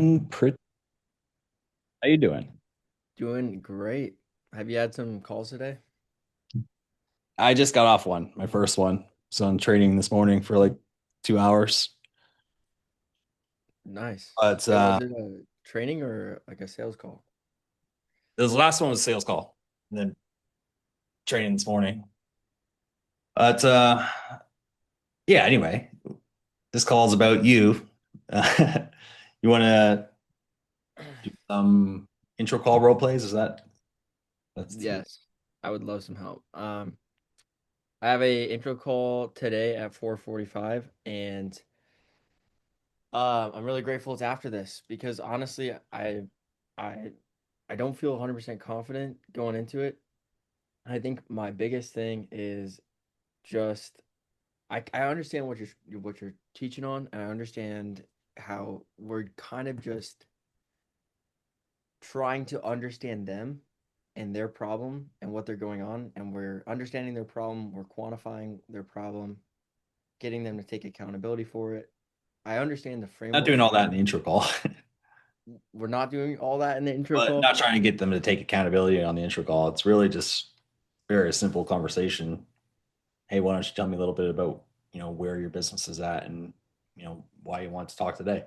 Doing pretty. How you doing? Doing great. Have you had some calls today? I just got off one, my first one. So I'm training this morning for like 2 hours. Nice. But Was it a training or like a sales call? this last one was a sales call, and then training this morning. But yeah. Anyway, this call is about you. You want to do some intro call role plays? Is that's Yes, I would love some help. I have a intro call today at 4:45, and I'm really grateful it's after this because honestly, I I don't feel 100% confident going into it. I think my biggest thing is just I understand what you're teaching on, and I understand how we're kind of just trying to understand them and their problem and what they're going on, and we're understanding their problem, we're quantifying their problem, getting them to take accountability for it. I understand the not framework. doing all that in the intro call, We're not doing all that in the intro but call. not trying to get them to take accountability on the intro call. It's really just very simple conversation. Hey, why don't you tell me a little bit about, where your business is at and, why you want to talk today?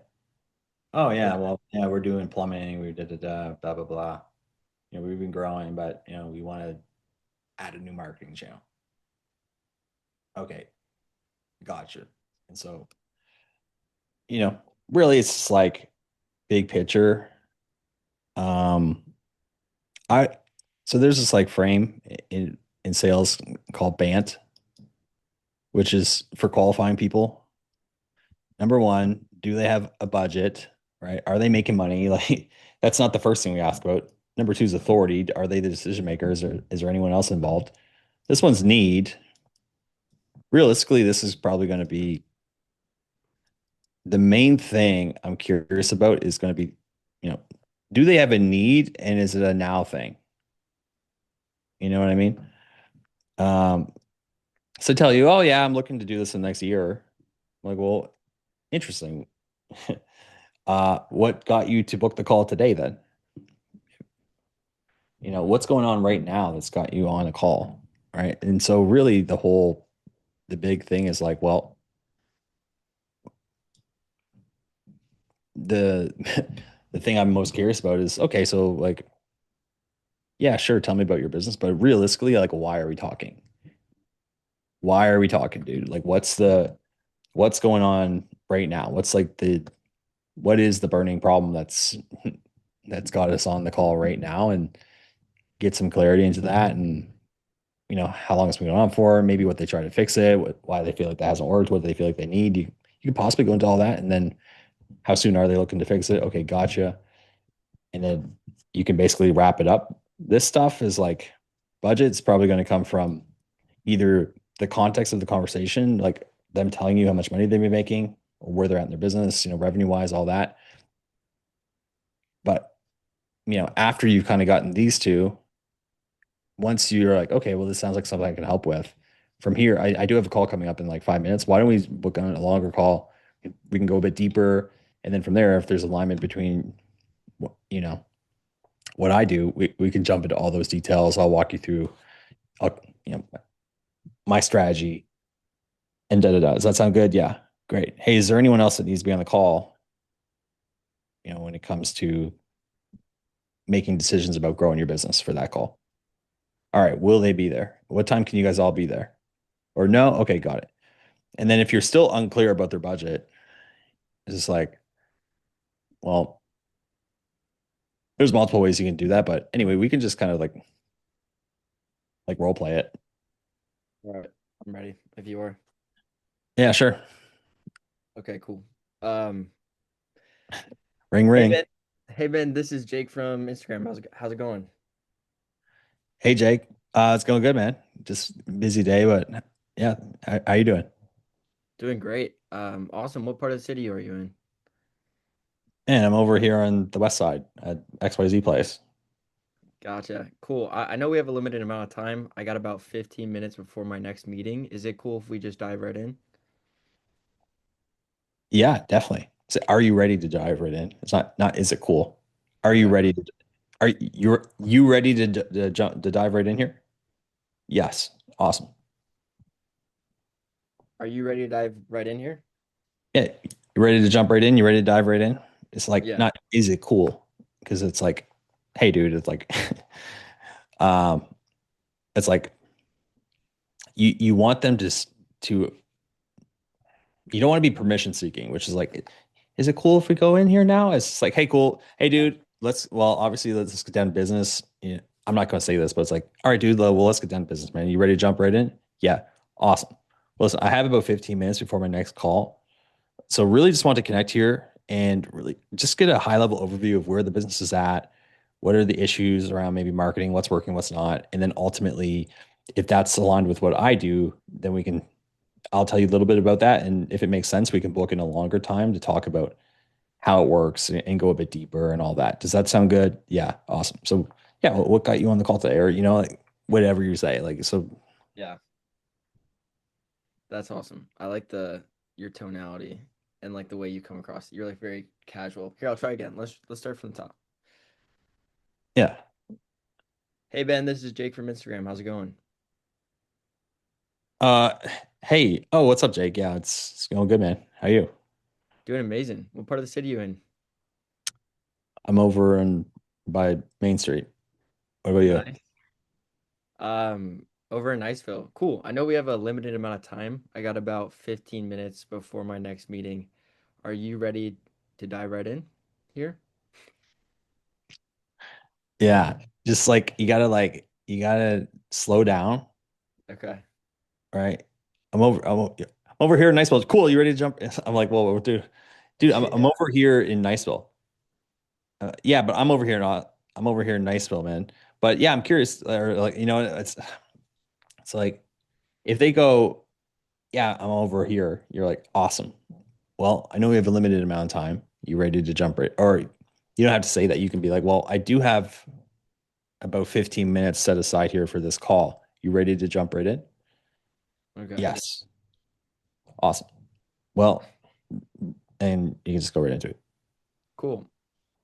Oh yeah, Okay. well, yeah, we're doing plumbing, we did blah blah blah. We've been growing, but we want to add a new marketing channel. Okay, gotcha. And so, you know, really it's just like big picture. Um I so there's this like frame in sales called BANT, which is for qualifying people. Number one, do they have a budget? Right? Are they making money? Like that's not the first thing we ask about. Number two is authority. Are they the decision makers, or is there anyone else involved? This one's need. Realistically, this is probably going to be the main thing I'm curious about is going to be, you know, do they have a need and is it a now thing? You know what I mean? Um, so tell you, oh yeah, I'm looking to do this in the next year. I'm like, well, interesting. What got you to book the call today then? What's going on right now that's got you on a call, right? And so really the big thing is like, well, the the thing I'm most curious about is okay, so like, yeah, sure, tell me about your business, but realistically, like, why are we talking? Why are we talking, dude? Like, what's going on right now? What is the burning problem that's got us on the call right now, and get some clarity into that, and how long it's been going on for, maybe what they try to fix it, why they feel like that hasn't worked, what they feel like they need. You could possibly go into all that, and then how soon are they looking to fix it? Okay, gotcha. And then you can basically wrap it up. This stuff is like budget's probably going to come from either the context of the conversation, like them telling you how much money they've been making or where they're at in their business, revenue wise, all that. But, after you've kind of gotten these two, once you're like, okay, well, this sounds like something I can help with. From here, I do have a call coming up in like 5 minutes. Why don't we book on a longer call? We can go a bit deeper. And then from there, if there's alignment between, you know, what I do, we can jump into all those details. I'll walk you through, I'll, you know, my strategy and da da da. Does that sound good? Yeah, great. Hey, is there anyone else that needs to be on the call? When it comes to making decisions about growing your business for that call. All right, will they be there? What time can you guys all be there? Or no? Okay, got it. And then if you're still unclear about their budget, it's just like, well, there's multiple ways you can do that. But anyway, we can just kind of like role play it. All right. I'm ready if you are. Yeah, sure. Okay, cool. Um, Ring hey ring. Ben. Hey Ben, this is Jake from Instagram. How's it going? Hey Jake. It's going good, man. Just busy day, but yeah. How you doing? Doing great. Awesome. What part of the city are you in? And I'm over here on the west side at XYZ place. Gotcha. Cool. I know we have a limited amount of time. I got about 15 minutes before my next meeting. Is it cool if we just dive right in? Yeah, definitely. So are you ready to dive right in? It's not is it cool? Are you Okay. ready to are you ready to jump to dive right in here? Yes. Awesome. Are you ready to dive right in here? Yeah, you ready to jump right in? You ready to dive right in? It's like Yeah. not is it cool? Because it's like, hey dude, it's like um it's like you want them to you don't want to be permission seeking, which is like, is it cool if we go in here now? It's just like, hey, cool. Hey, Yeah. dude, well, obviously, let's get down to business. I'm not going to say this, but it's like, all right, dude, well, let's get down to business, man. You ready to jump right in? Yeah. Awesome. Listen, I have about 15 minutes before my next call. So really just want to connect here and really just get a high level overview of where the business is at. What are the issues around maybe marketing, what's working, what's not. And then ultimately, if that's aligned with what I do, then I'll tell you a little bit about that. And if it makes sense, we can book in a longer time to talk about how it works and go a bit deeper and all that. Does that sound good? Yeah. Awesome. So yeah, what got you on the call today? Or, like whatever you say. Like, so Yeah. That's awesome. I like the your tonality and like the way you come across. You're like very casual. Here, I'll try again. Let's start from the top. yeah. Hey Ben, this is Jake from Instagram. How's it going? Uh hey, oh, what's up, Jake? Yeah, it's going good, man. How you? Doing amazing. What part of the city you in? I'm over in by Main Street. What about you? Nice. Over in Niceville. Cool. I know we have a limited amount of time. I got about 15 minutes before my next meeting. Are you ready to dive right in here? Yeah. Just like you gotta slow down, Okay. right? I'm over here in Niceville. Cool, you ready to jump? I'm like, whoa, dude, I'm Yeah. over here in Niceville. Yeah, but I'm over here in Niceville, man. But yeah, I'm curious, or like, it's like if they go, yeah, I'm over here, you're like, awesome. Well, I know we have a limited amount of time. You ready to jump right? Or you don't have to say that. You can be like, well, I do have about 15 minutes set aside here for this call. You ready to jump right in? Okay. Yes. Awesome. Well, and you can just go right into it. Cool.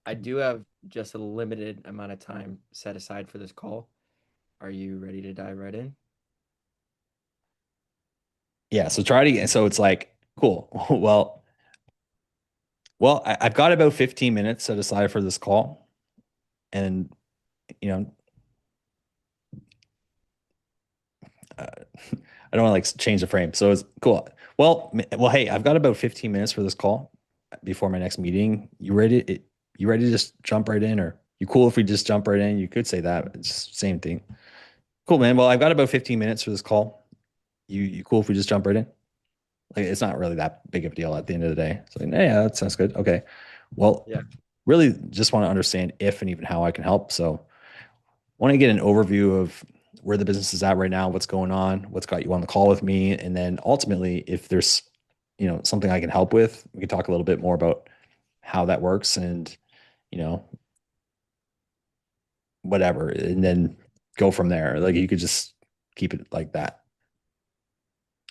I do have just a limited amount of time set aside for this call. Are you ready to dive right in? Yeah. So try it again. So it's like, cool. I've got about 15 minutes set aside for this call. And, you know, uh, I don't want to like change the frame. So it's cool. Hey, I've got about 15 minutes for this call before my next meeting. You ready to just jump right in, or you cool if we just jump right in? You could say that. It's the same thing. Cool, man. Well, I've got about 15 minutes for this call. You cool if we just jump right in? Like it's not really that big of a deal at the end of the day. It's like, yeah, that sounds good. Okay. Well, Yeah. really just want to understand if and even how I can help. So want to get an overview of where the business is at right now, what's going on, what's got you on the call with me, and then ultimately, if there's something I can help with, we can talk a little bit more about how that works and you know whatever, and then go from there. Like you could just keep it like that.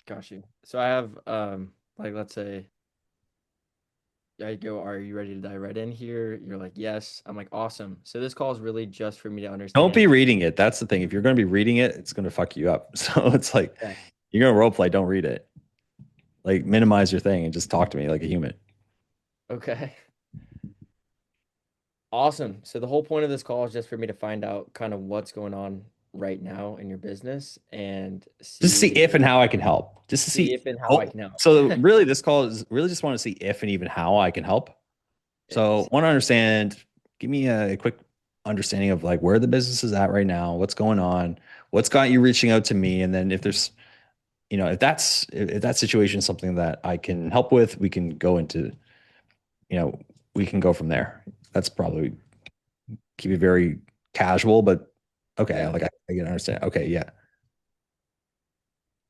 Got you. So I have like let's say I go, are you ready to dive right in here? You're like, yes. I'm like, awesome. So this call is really just for me to Don't understand. be reading it. That's the thing. If you're going to be reading it, it's going to fuck you up. So it's like Yeah. you're going to role play. Don't read it. Like minimize your thing and just talk to me like a human. Okay. Awesome. So the whole point of this call is just for me to find out kind of what's going on right now in your business and Just to see see if and how I can help. Just to see see. if and how I Oh, can help. so really, this call is really just want to see if and even how I can help. So want to understand. Give me a quick understanding of like where the business is at right now, what's going on, what's got you reaching out to me, and then if there's, if that situation is something that I can help with, we can go into, you know, we can go from there. That's probably keep it very casual, but okay, Yeah. like I can understand. Okay, yeah,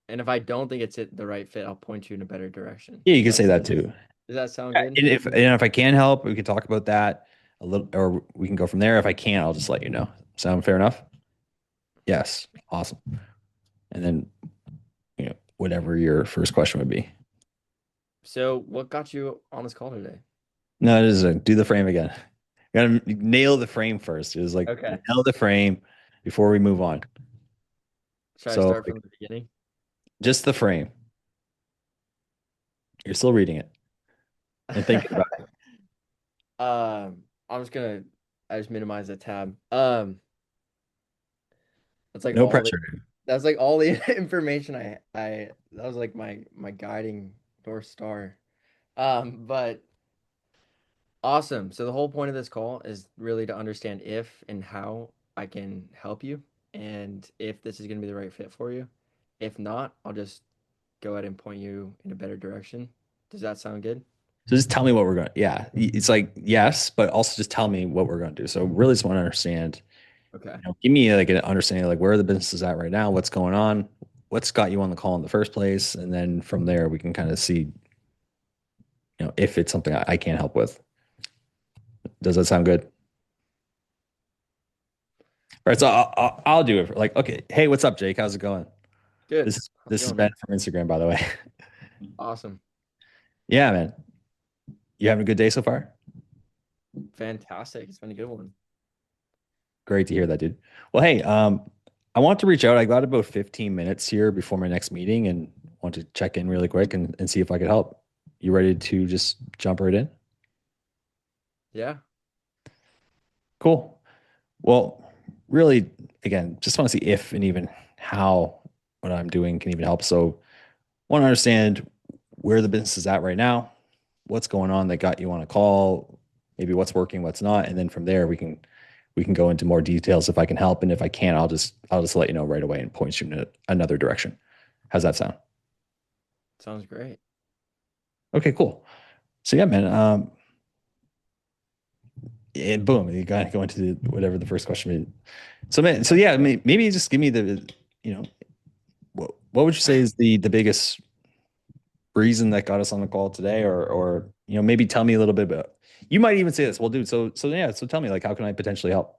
And if I don't think it's the right fit, I'll point you in a better direction. yeah, you can say that too. Does that sound good? And if I can help, we can talk about that a little, or we can go from there. If I can't, I'll just let you know. Sound fair enough? Yes. Awesome. And then, whatever your first question would be. So what got you on this call today? No, it is do the frame again. You gotta nail the frame first. It was like Okay. nail the frame before we move on. Should I So start like, from the beginning? just the frame. You're still reading it and thinking about it. I'm just gonna I just minimize the tab. That's like No all the pressure. that's like all the information I that was like my guiding North Star. But awesome. So the whole point of this call is really to understand if and how I can help you and if this is going to be the right fit for you. If not, I'll just go ahead and point you in a better direction. Does that sound good? So just tell me what we're going to, yeah. It's like, yes, but also just tell me what we're going to do. So really just want to understand, Okay. give me like an understanding, like where the business is at right now, what's going on, what's got you on the call in the first place. And then from there, we can kind of see, if it's something I can't help with. Does that sound good? All right. So I'll do it. Like, okay. Hey, what's up, Jake? How's it going? Good. This is, How's it this is going, Ben man? from Instagram, by the way. Awesome. Yeah, man. You having a good day so far? Fantastic. It's been a good one. Great to hear that, dude. Well, hey, I want to reach out. I got about 15 minutes here before my next meeting and want to check in really quick and see if I could help. You ready to just jump right in? Yeah. Cool. Well, really, again, just want to see if and even how what I'm doing can even help. So, want to understand where the business is at right now, what's going on that got you on a call, maybe what's working, what's not, and then from there we can go into more details if I can help, and if I can't, I'll just let you know right away and point you in another direction. How's that sound? Sounds great. Okay, cool. So yeah, man. And boom, you got to go into whatever the first question is. So man, so yeah, maybe just give me you know, what would you say is the biggest reason that got us on the call today, or maybe tell me a little bit about. You might even say this. Well, dude, so yeah, so tell me like how can I potentially help?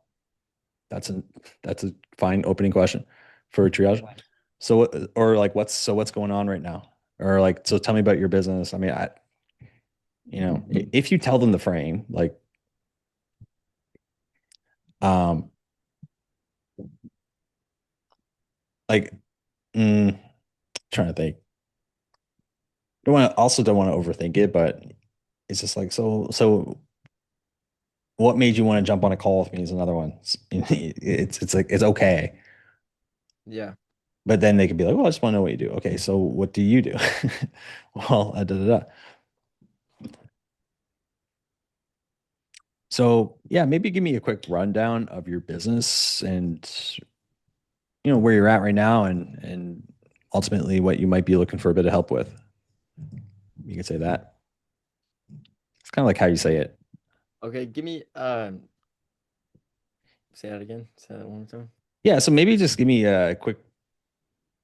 That's a that's a fine opening question for a triage. So or like what's going on right now? Or like so tell me about your business. I mean, if you tell them the frame, um like trying to think. Don't want to overthink it, but it's just like so what made you want to jump on a call with me is another one. It's like it's okay. Yeah. But then they could be like, well, I just want to know what you do. Okay, so what do you do? Well, da, da, da. So yeah, maybe give me a quick rundown of your business and where you're at right now and ultimately what you might be looking for a bit of help with. You could say that. It's kind of like how you say it. Okay, give me say that again. Say that one more time. Yeah, so maybe just give me a quick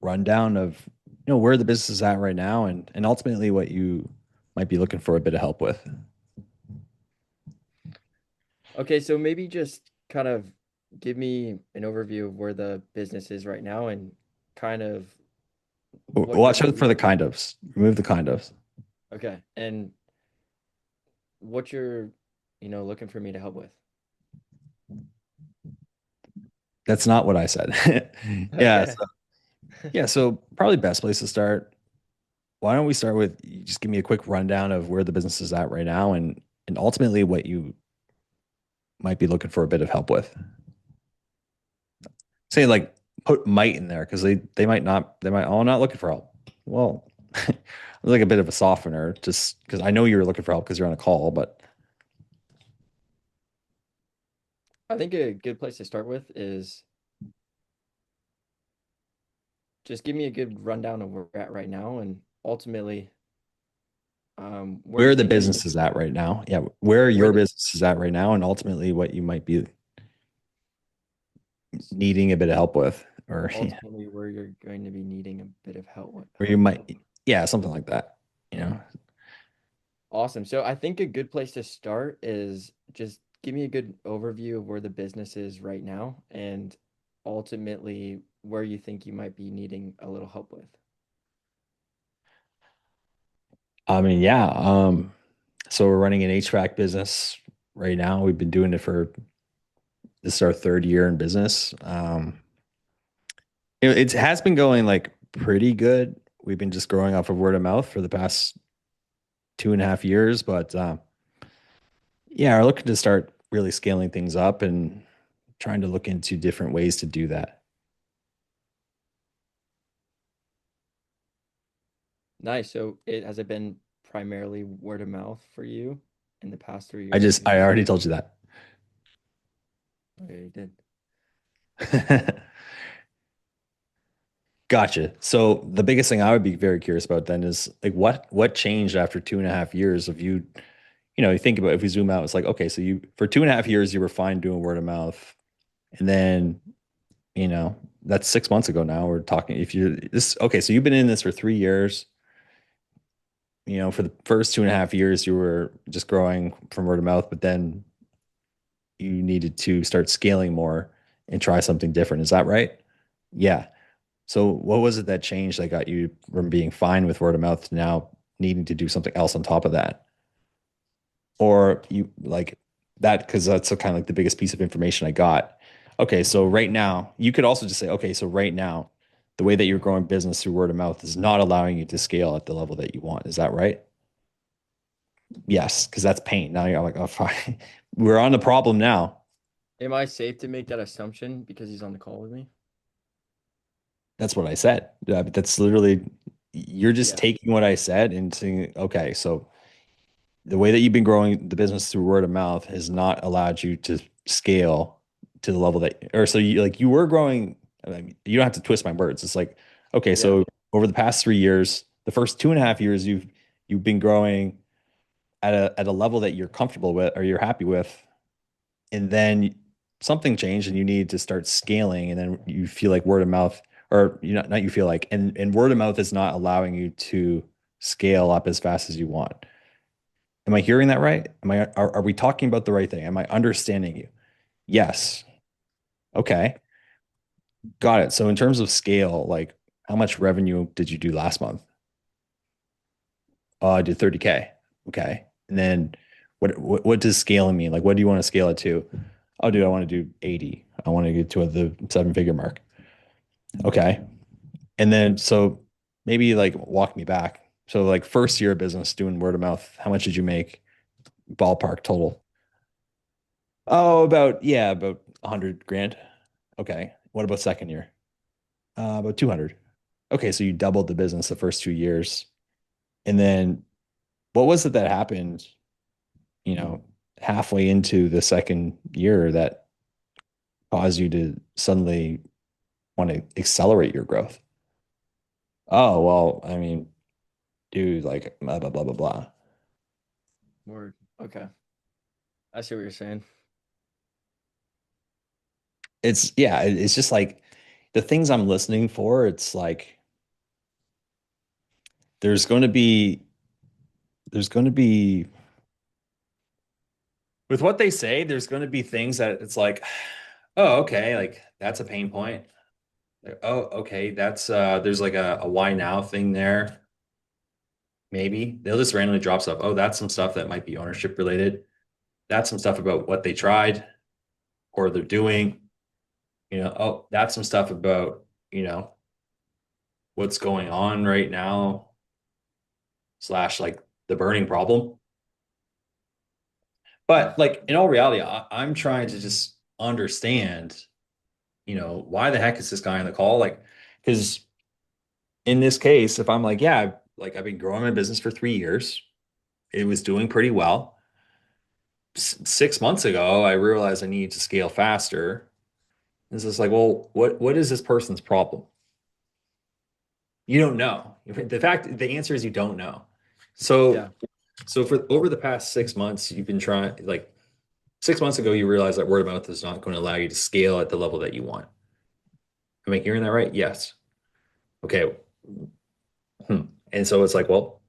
rundown of where the business is at right now and ultimately what you might be looking for a bit of help with. Okay, so maybe just kind of give me an overview of where the business is right now and kind of what you're Watch out for the looking. kind ofs. Remove the kind ofs. Okay, and what you're, looking for me to help with. That's not what I said. Yeah. Okay. So probably best place to start. Why don't we start with you just give me a quick rundown of where the business is at right now and ultimately what you might be looking for a bit of help with. Say like put might in there because they might oh not looking for help. Well, like a bit of a softener just because I know you're looking for help because you're on a call, but I think a good place to start with is just give me a good rundown of where we're at right now and ultimately where you where the think business is at right now. Yeah, where where your the business is at right now and ultimately what you might be needing a bit of help with or yeah, ultimately where you're going to be needing a bit of where you help with. might yeah, something like that. You know. Awesome. So I think a good place to start is just give me a good overview of where the business is right now and ultimately where you think you might be needing a little help with. I mean, yeah. So we're running an HVAC business right now. We've been doing it for this is our third year in business. It has been going like pretty good. We've been just growing off of word of mouth for the past 2.5 years, but yeah, we're looking to start really scaling things up and trying to look into different ways to do that. Nice. So it has it been primarily word of mouth for you in the past 3 I years just I because already told you that. okay, you did. Gotcha. So the biggest thing I would be very curious about then is like what changed after 2.5 years of you, you think about if we zoom out, it's like, okay, so you for 2.5 years you were fine doing word of mouth. And then, that's 6 months ago now. We're talking if you this okay, so you've been in this for 3 years. For the first 2.5 years you were just growing from word of mouth, but then you needed to start scaling more and try something different. Is that right? Yeah. So what was it that changed that got you from being fine with word of mouth to now needing to do something else on top of that? Or you like that because that's kind of like the biggest piece of information I got. Okay, so right now, you could also just say, okay, so right now, the way that you're growing business through word of mouth is not allowing you to scale at the level that you want. Is that right? Yes, because that's pain. Now you're like, oh, fine. We're on the problem now. Am I safe to make that assumption because he's on the call with me? That's what I said. But that's literally, you're just Yeah. taking what I said and saying, okay, so the way that you've been growing the business through word of mouth has not allowed you to scale to the level that, or so you were growing. I mean, you don't have to twist my words. It's like, okay, Yeah. so over the past 3 years, the first 2.5 years, you've been growing at a level that you're comfortable with or you're happy with, and then something changed and you need to start scaling, and then you feel like word of mouth, or not you feel like, and word of mouth is not allowing you to scale up as fast as you want. Am I hearing that right? Are we talking about the right thing? Am I understanding you? Yes. Okay. Got it. So in terms of scale, like how much revenue did you do last month? I did 30K. Okay. And then what does scaling mean? Like what do you want to scale it to? Oh, dude, I want to do 80. I want to get to the seven-figure mark. Okay. And then so maybe like walk me back. So like first year of business doing word of mouth, how much did you make ballpark total? Oh, about 100 grand. Okay. What about second year? About 200. Okay, so you doubled the business the first 2 years. And then what was it that happened, you know, halfway into the second year that caused you to suddenly want to accelerate your growth? Oh, well, I mean, dude, like blah blah blah blah blah. Word. Okay. I see what you're saying. It's just like the things I'm listening for, it's like there's going to be there's going to be with what they say, there's going to be things that it's like, oh, okay, like that's a pain point. Like, oh, okay, that's there's like a why now thing there. Maybe they'll just randomly drop stuff. Oh, that's some stuff that might be ownership related. That's some stuff about what they tried or they're doing. Oh, that's some stuff about, what's going on right now, slash like the burning problem. But like in all reality, I'm trying to just understand, why the heck is this guy on the call? Like, because in this case, if I'm like, yeah, like I've been growing my business for 3 years, it was doing pretty well. 6 months ago, I realized I needed to scale faster. It's just like, well, what is this person's problem? You don't know. The answer is you don't know. So, Yeah. so for over the past 6 months, you've been trying, like 6 months ago, you realized that word of mouth is not going to allow you to scale at the level that you want. Am I hearing that right? Yes. Okay. Hmm. And so it's like, well,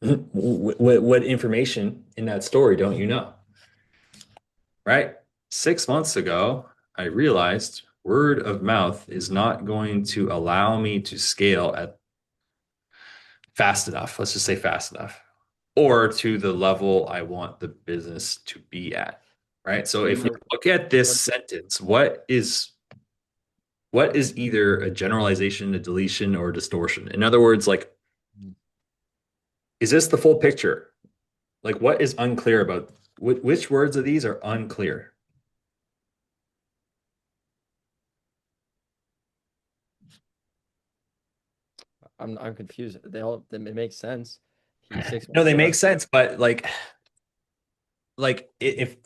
what information in that story don't you know? Right? 6 months ago, I realized word of mouth is not going to allow me to scale at fast enough. Let's just say fast enough. or to the level I want the business to be at. Right. So What if am we I? look at this What? sentence, what is either a generalization, a deletion, or a distortion? In other words, like, is this the full picture? Like, what is unclear about which words of these are unclear? I'm confused. They make sense. He six No, months they ago make had. sense, but like if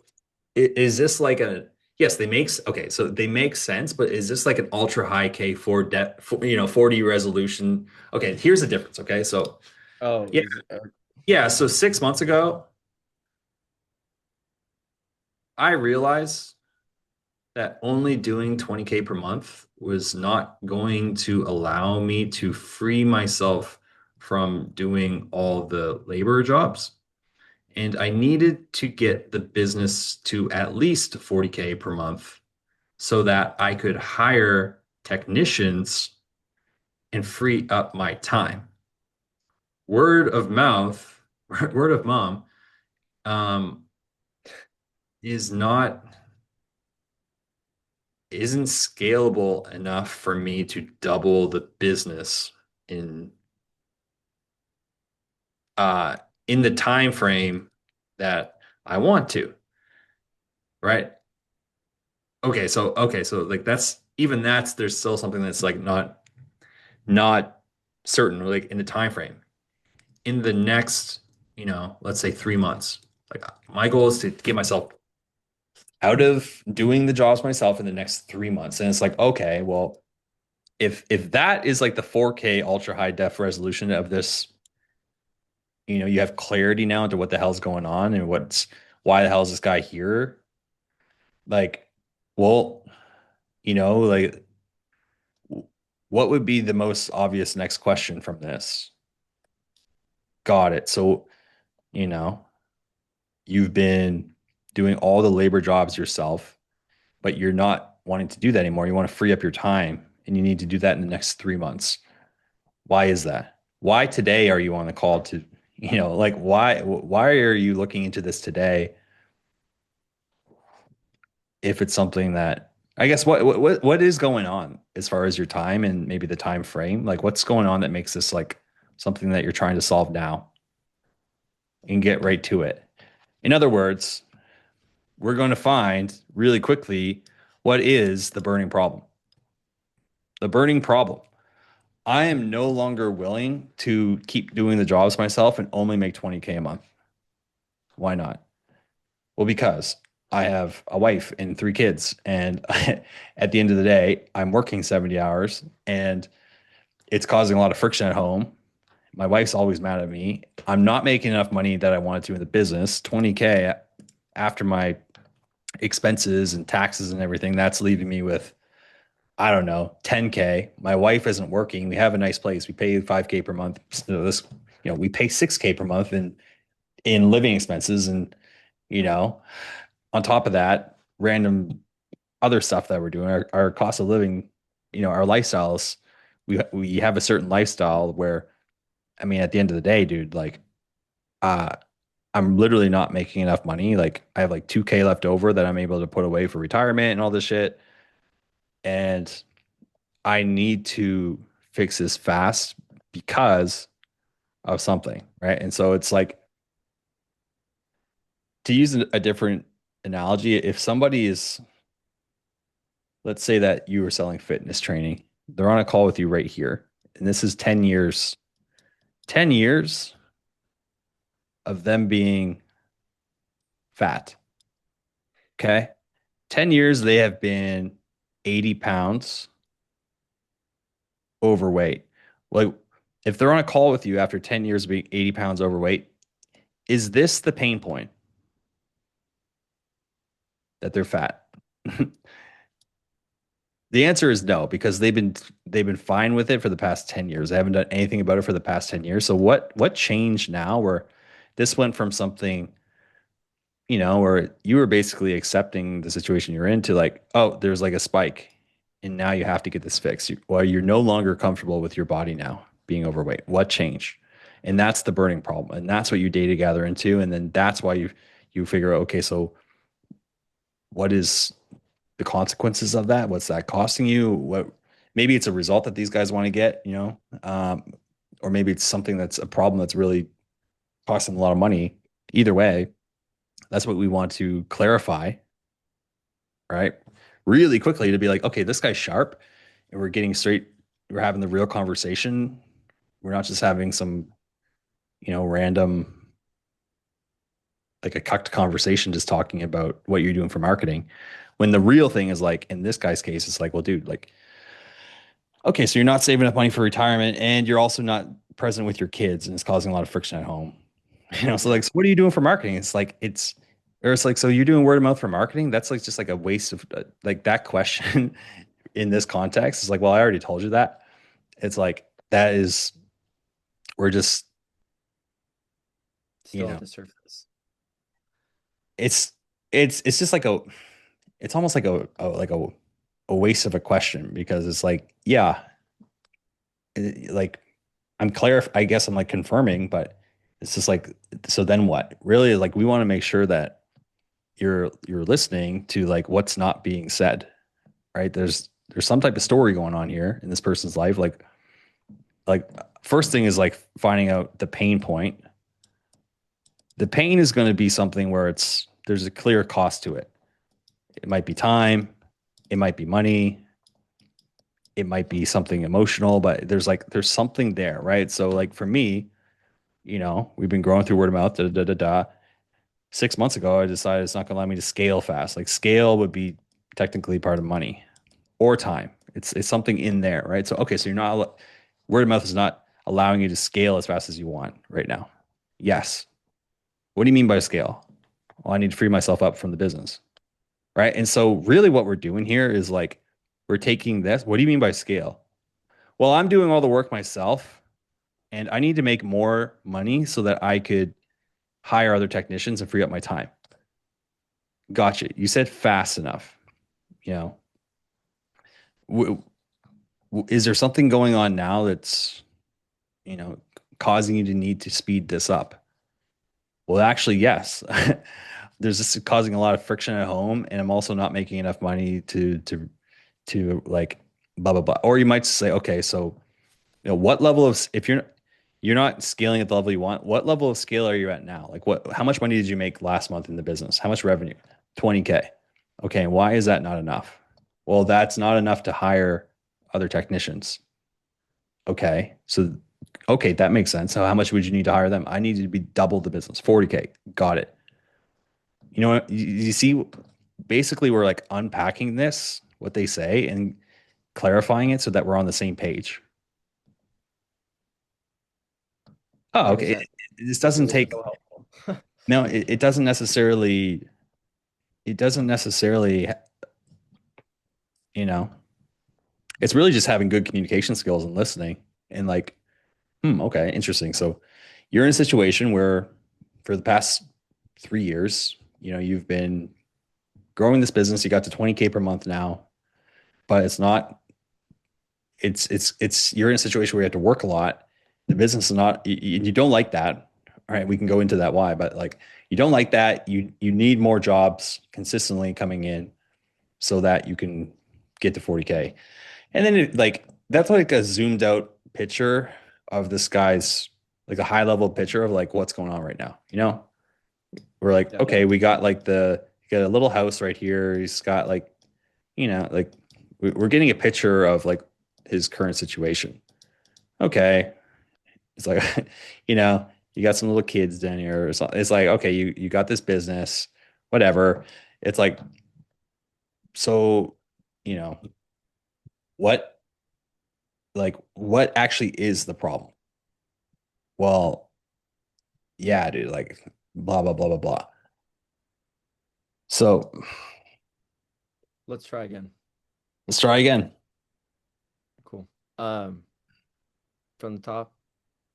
is this like a yes, they makes okay, so they make sense, but is this like an ultra high K 4 depth, 40 resolution? Okay, here's the difference. Okay, so Oh, yeah, is yeah. So 6 months ago, I realized that only doing 20K per month was not going to allow me to free myself from doing all the labor jobs. And I needed to get the business to at least 40K per month so that I could hire technicians and free up my time. Word of mouth, word of mom, um, is not isn't scalable enough for me to double the business in uh in the time frame that I want to, right? Okay, so like that's there's still something that's like not certain, like in the time frame. In the next, let's say 3 months, like my goal is to get myself out of doing the jobs myself in the next 3 months. And it's like, okay, well, if that is like the 4K ultra high def resolution of this, you have clarity now into what the hell's going on and why the hell is this guy here? Like, well, like what would be the most obvious next question from this? Got it. So, you know, you've been doing all the labor jobs yourself, but you're not wanting to do that anymore. You want to free up your time and you need to do that in the next 3 months. Why is that? Why today are you on the call to, like why are you looking into this today if it's something that I guess what is going on as far as your time and maybe the time frame? Like what's going on that makes this like something that you're trying to solve now and get right to it? In other words, we're going to find really quickly what is the burning problem. The burning problem. I am no longer willing to keep doing the jobs myself and only make 20K a month. Why not? Well, because I have a wife and 3 kids. And at the end of the day, I'm working 70 hours and it's causing a lot of friction at home. My wife's always mad at me. I'm not making enough money that I wanted to in the business. 20K after my expenses and taxes and everything, that's leaving me with, I don't know, 10K. My wife isn't working. We have a nice place. We pay 5K per month. So we pay 6K per month in living expenses. And, you know, on top of that, random other stuff that we're doing, our cost of living, our lifestyles, we have a certain lifestyle where, I mean, at the end of the day, dude, like, uh, I'm literally not making enough money. Like, I have like 2K left over that I'm able to put away for retirement and all this shit. And I need to fix this fast because of something, right? And so it's like to use a different analogy, if somebody is, let's say that you are selling fitness training, they're on a call with you right here, and this is 10 years, 10 years of them being fat. Okay. 10 years they have been 80 pounds overweight. Like, if they're on a call with you after 10 years of being 80 pounds overweight, is this the pain point that they're fat? The answer is no, because they've been fine with it for the past 10 years. They haven't done anything about it for the past 10 years. So what changed now where this went from something, where you were basically accepting the situation you're in to like, oh, there's like a spike and now you have to get this fixed. Well, you're no longer comfortable with your body now being overweight. What changed? And that's the burning problem. And that's what you data gather into. And then that's why you figure out, okay, so what is the consequences of that? What's that costing you? What maybe it's a result that these guys want to get, or maybe it's something that's a problem that's really costing a lot of money. Either way, that's what we want to clarify, right? Really quickly to be like, okay, this guy's sharp and we're getting straight, we're having the real conversation. We're not just having some, random, like a cucked conversation just talking about what you're doing for marketing. When the real thing is like, in this guy's case, it's like, well, dude, like, okay, so you're not saving enough money for retirement and you're also not present with your kids and it's causing a lot of friction at home. So Yeah. like, so what are you doing for marketing? Or it's like, so you're doing word of mouth for marketing? That's like just like a waste of like that question in this context is like, well, I already told you that. It's like, that is, we're just, you Still at know, the surface. it's, it's just like it's almost like a waste of a question because it's like, yeah, like I guess I'm like confirming, but it's just like, so then what? Really, like we want to make sure that you're listening to like what's not being said, right? There's some type of story going on here in this person's life. Like first thing is like finding out the pain point. The pain is going to be something where there's a clear cost to it. It might be time, it might be money, it might be something emotional, but there's something there, right? So like for me, we've been growing through word of mouth, da da da da. 6 months ago, I decided it's not going to allow me to scale fast. Like scale would be technically part of money or time. It's something in there, right? So okay, so word of mouth is not allowing you to scale as fast as you want right now. Yes. What do you mean by scale? Well, I need to free myself up from the business, right? And so really what we're doing here is like we're taking this. What do you mean by scale? Well, I'm doing all the work myself and I need to make more money so that I could hire other technicians and free up my time. Gotcha. You said fast enough. You know, w is there something going on now that's, you know, causing you to need to speed this up? Well, actually, yes. There's this causing a lot of friction at home, and I'm also not making enough money to like blah blah blah. Or you might say, okay, so what level of if you're not scaling at the level you want, what level of scale are you at now? Like how much money did you make last month in the business? How much revenue? 20K. Okay, and why is that not enough? Well, that's not enough to hire other technicians. Okay. So okay, that makes sense. So how much would you need to hire them? I need to be double the business, 40K. Got it. You know what? You see, basically we're like unpacking this, what they say, and clarifying it so that we're on the same page. Oh, Why does okay. that This doesn't take so helpful? no, it doesn't necessarily it doesn't necessarily, you know, it's really just having good communication skills and listening and like, okay, interesting. So you're in a situation where for the past 3 years, you've been growing this business. You got to 20K per month now, but it's not, you're in a situation where you have to work a lot. The business is not, you don't like that. All right. We can go into that why, but like, you don't like that. You need more jobs consistently coming in so that you can get to 40K. And then that's like a zoomed out picture of this guy's like a high level picture of like what's going on right now. We're like, Yeah. okay, we got like you got a little house right here. He's got like, like we're getting a picture of like his current situation. Okay. It's like, you got some little kids down here. Or something. It's like, okay, you got this business, whatever. It's like, so, you know, what what actually is the problem? Well, yeah, dude, like blah blah blah blah blah. So Let's try again. let's try again. Cool. From the top.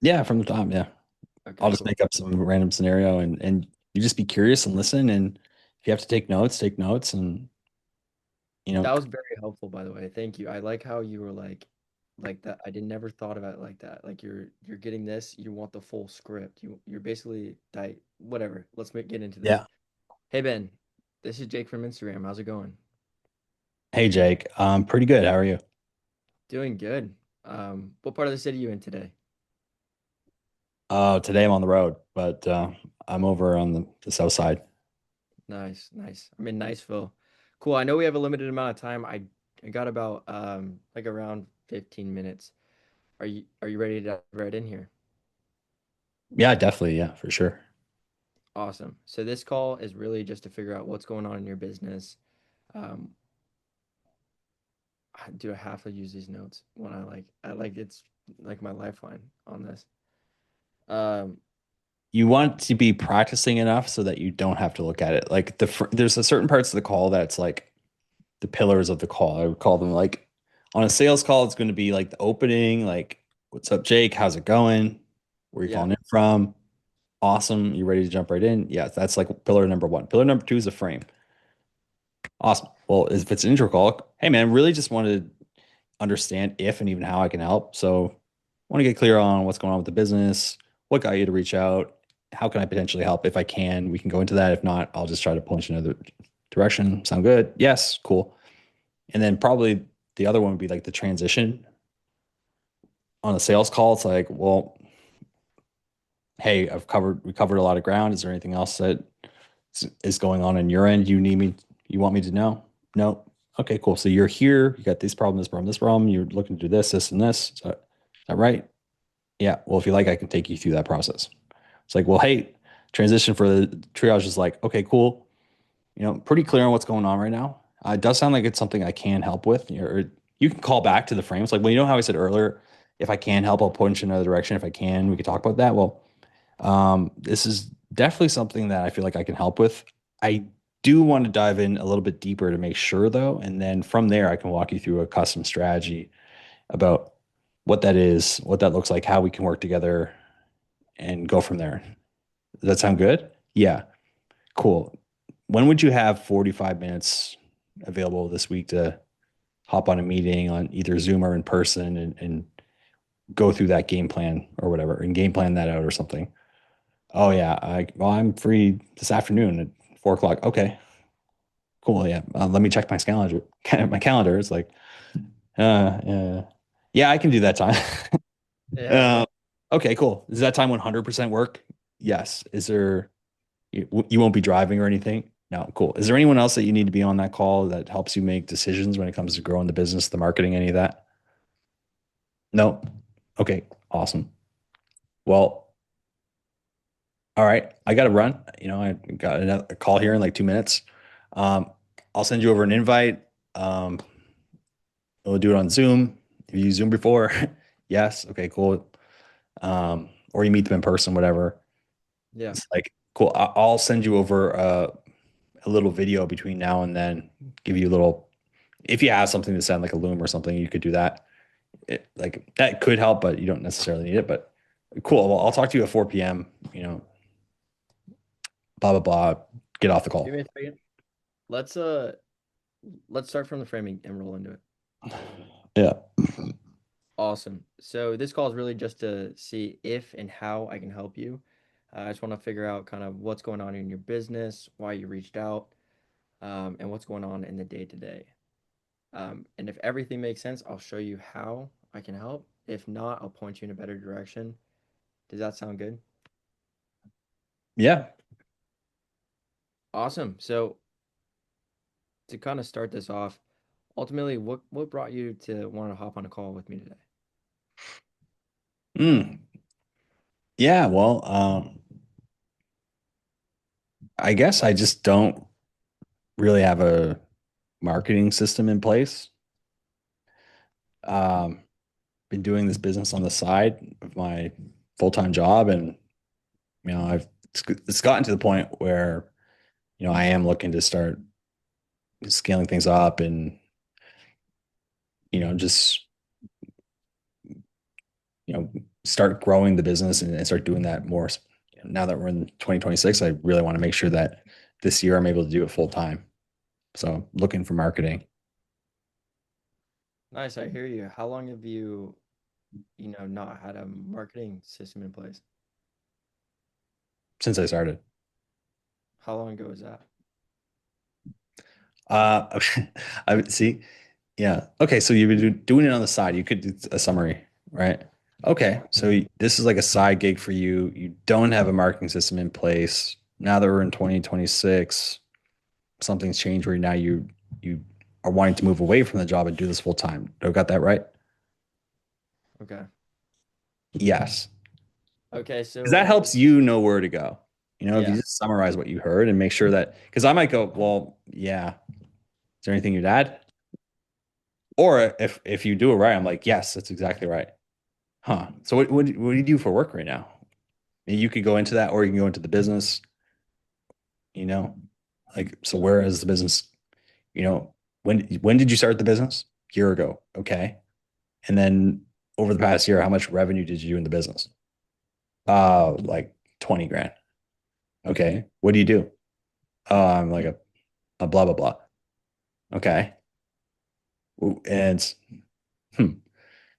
Yeah, from the top. Yeah, I'll Okay, just cool. make up some random scenario and you just be curious and listen. And if you have to take notes. And you know, That was very helpful, by the way. Thank you. I like how you were like, like that. I did never thought about it like that. Like you're getting this, you want the full script. You're basically whatever. Get into this. Yeah. Hey Ben, this is Jake from Instagram. How's it going? Hey Jake, pretty good. How are you? Doing good. What part of the city you in today? Today I'm on the road, but I'm over on the south side. Nice, nice. I'm in Niceville. Cool. I know we have a limited amount of time. I got about like around 15 minutes. Are you ready to dive right in here? Yeah, definitely. Yeah, for sure. Awesome. So this call is really just to figure out what's going on in your business. Um, do I have to use these notes when I like it's like my lifeline on this. Um, You want to be practicing enough so that you don't have to look at it. Like there's a certain parts of the call that's like the pillars of the call. I would call them like on a sales call, it's going to be like the opening, like, what's up, Jake? How's it going? Where are you yeah, calling in from? Awesome. You ready to jump right in? Yeah, that's like pillar number one. Pillar number two is the frame. Awesome. Well, if it's an intro call, hey man, really just wanted to understand if and even how I can help. So I want to get clear on what's going on with the business, what got you to reach out, how can I potentially help? If I can, we can go into that. If not, I'll just try to point you in another direction. Sound good? Yes, cool. And then probably the other one would be like the transition on a sales call. It's like, well, hey, we covered a lot of ground. Is there anything else that is going on your end? You want me to know? No. Okay, cool. So you're here, you got this problem, this problem, this problem. You're looking to do this, and this. Is that right? Yeah. Well, if you like, I can take you through that process. It's like, well, hey, transition for the triage is like, okay, cool. Pretty clear on what's going on right now. It does sound like it's something I can help with. Or you can call back to the frames. Like, well, you know how I said earlier, if I can help, I'll point you in another direction. If I can, we could talk about that. Well, this is definitely something that I feel like I can help with. I do want to dive in a little bit deeper to make sure, though, and then from there, I can walk you through a custom strategy about what that is, what that looks like, how we can work together, and go from there. Does that sound good? Yeah, cool. When would you have 45 minutes available this week to hop on a meeting on either Zoom or in person and go through that game plan or whatever and game plan that out or something? Oh yeah, I'm free this afternoon at 4 o'clock. Okay, cool. Yeah, let me check my calendar. My calendar. It's like, yeah, I can do that time. yeah. uh, okay, cool. Does that time 100% work? Yes. Is there you won't be driving or anything? No, cool. Is there anyone else that you need to be on that call that helps you make decisions when it comes to growing the business, the marketing, any of that? No. Okay, awesome. Well, all right, I got to run. I got a call here in like 2 minutes. Um, I'll send you over an invite. Um, we'll do it on Zoom. Have you used Zoom before? Yes. Okay, cool. Or you meet them in person, whatever. Yeah. It's like, cool. I'll send you over a little video between now and then. Give you a little, if you have something to send, like a Loom or something, you could do that. Like that could help, but you don't necessarily need it. But cool. Well, I'll talk to you at 4 p.m. Blah blah blah. Get off the Give call. me a second. Let's uh let's start from the framing and roll into it. Yeah. Awesome. So this call is really just to see if and how I can help you. I just want to figure out kind of what's going on in your business, why you reached out, and what's going on in the day to day. And if everything makes sense, I'll show you how I can help. If not, I'll point you in a better direction. Does that sound good? Yeah. Awesome. So to kind of start this off, ultimately, what brought you to want to hop on a call with me today? Mm. Yeah. Well, I guess I just don't really have a marketing system in place. Um, been doing this business on the side of my full-time job, and it's gotten to the point where I am looking to start scaling things up and just start growing the business and start doing that more. Now that we're in 2026, I really want to make sure that this year I'm able to do it full time. So looking for marketing. Nice, I hear you. How long have you, not had a marketing system in place? since I started. How long ago was that? Okay. I would see. Yeah. Okay. So you've been doing it on the side. You could do a summary, right? Okay. So this is like a side gig for you. You don't have a marketing system in place. Now that we're in 2026, something's changed where now you are wanting to move away from the job and do this full time. I got that right? Okay. Yes. Okay, Because that so helps you know where to go. If you yeah. just summarize what you heard and make sure that, because I might go, well, yeah. Is there anything you'd add? Or if you do it right, I'm like, yes, that's exactly right. Huh. So what do you do for work right now? You could go into that, or you can go into the business, you know, like, so where is the business, you know, when did you start the business? Year ago. Okay. And then over the past year, how much revenue did you do in the business? Like 20 grand. Okay. What do you do? I'm like a blah blah blah. Okay. And hmm.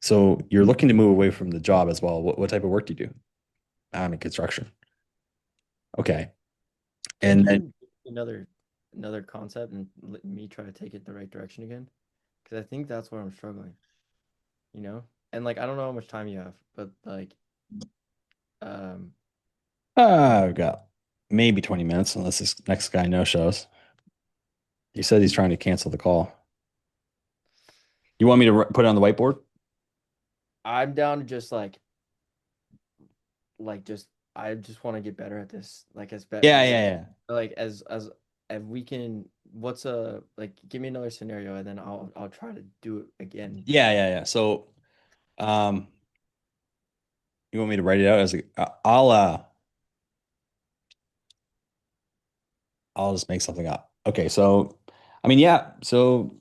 So you're looking to move away from the job as well. What type of work do you do? I'm in construction. Okay. Can And then you give me another concept and let me try to take it the right direction again? Because I think that's where I'm struggling, you know? And like I don't know how much time you have, but like um I've got maybe 20 minutes unless this next guy no shows. He said he's trying to cancel the call. You want me to put it on the whiteboard? I'm down to just like just I just want to get better at this. Like as bet Yeah, yeah, yeah. like as we can what's a like give me another scenario and then I'll try to do it again. Yeah, yeah, yeah. So, um, you want me to write it out as I'll just make something up. Okay, so I mean, yeah. So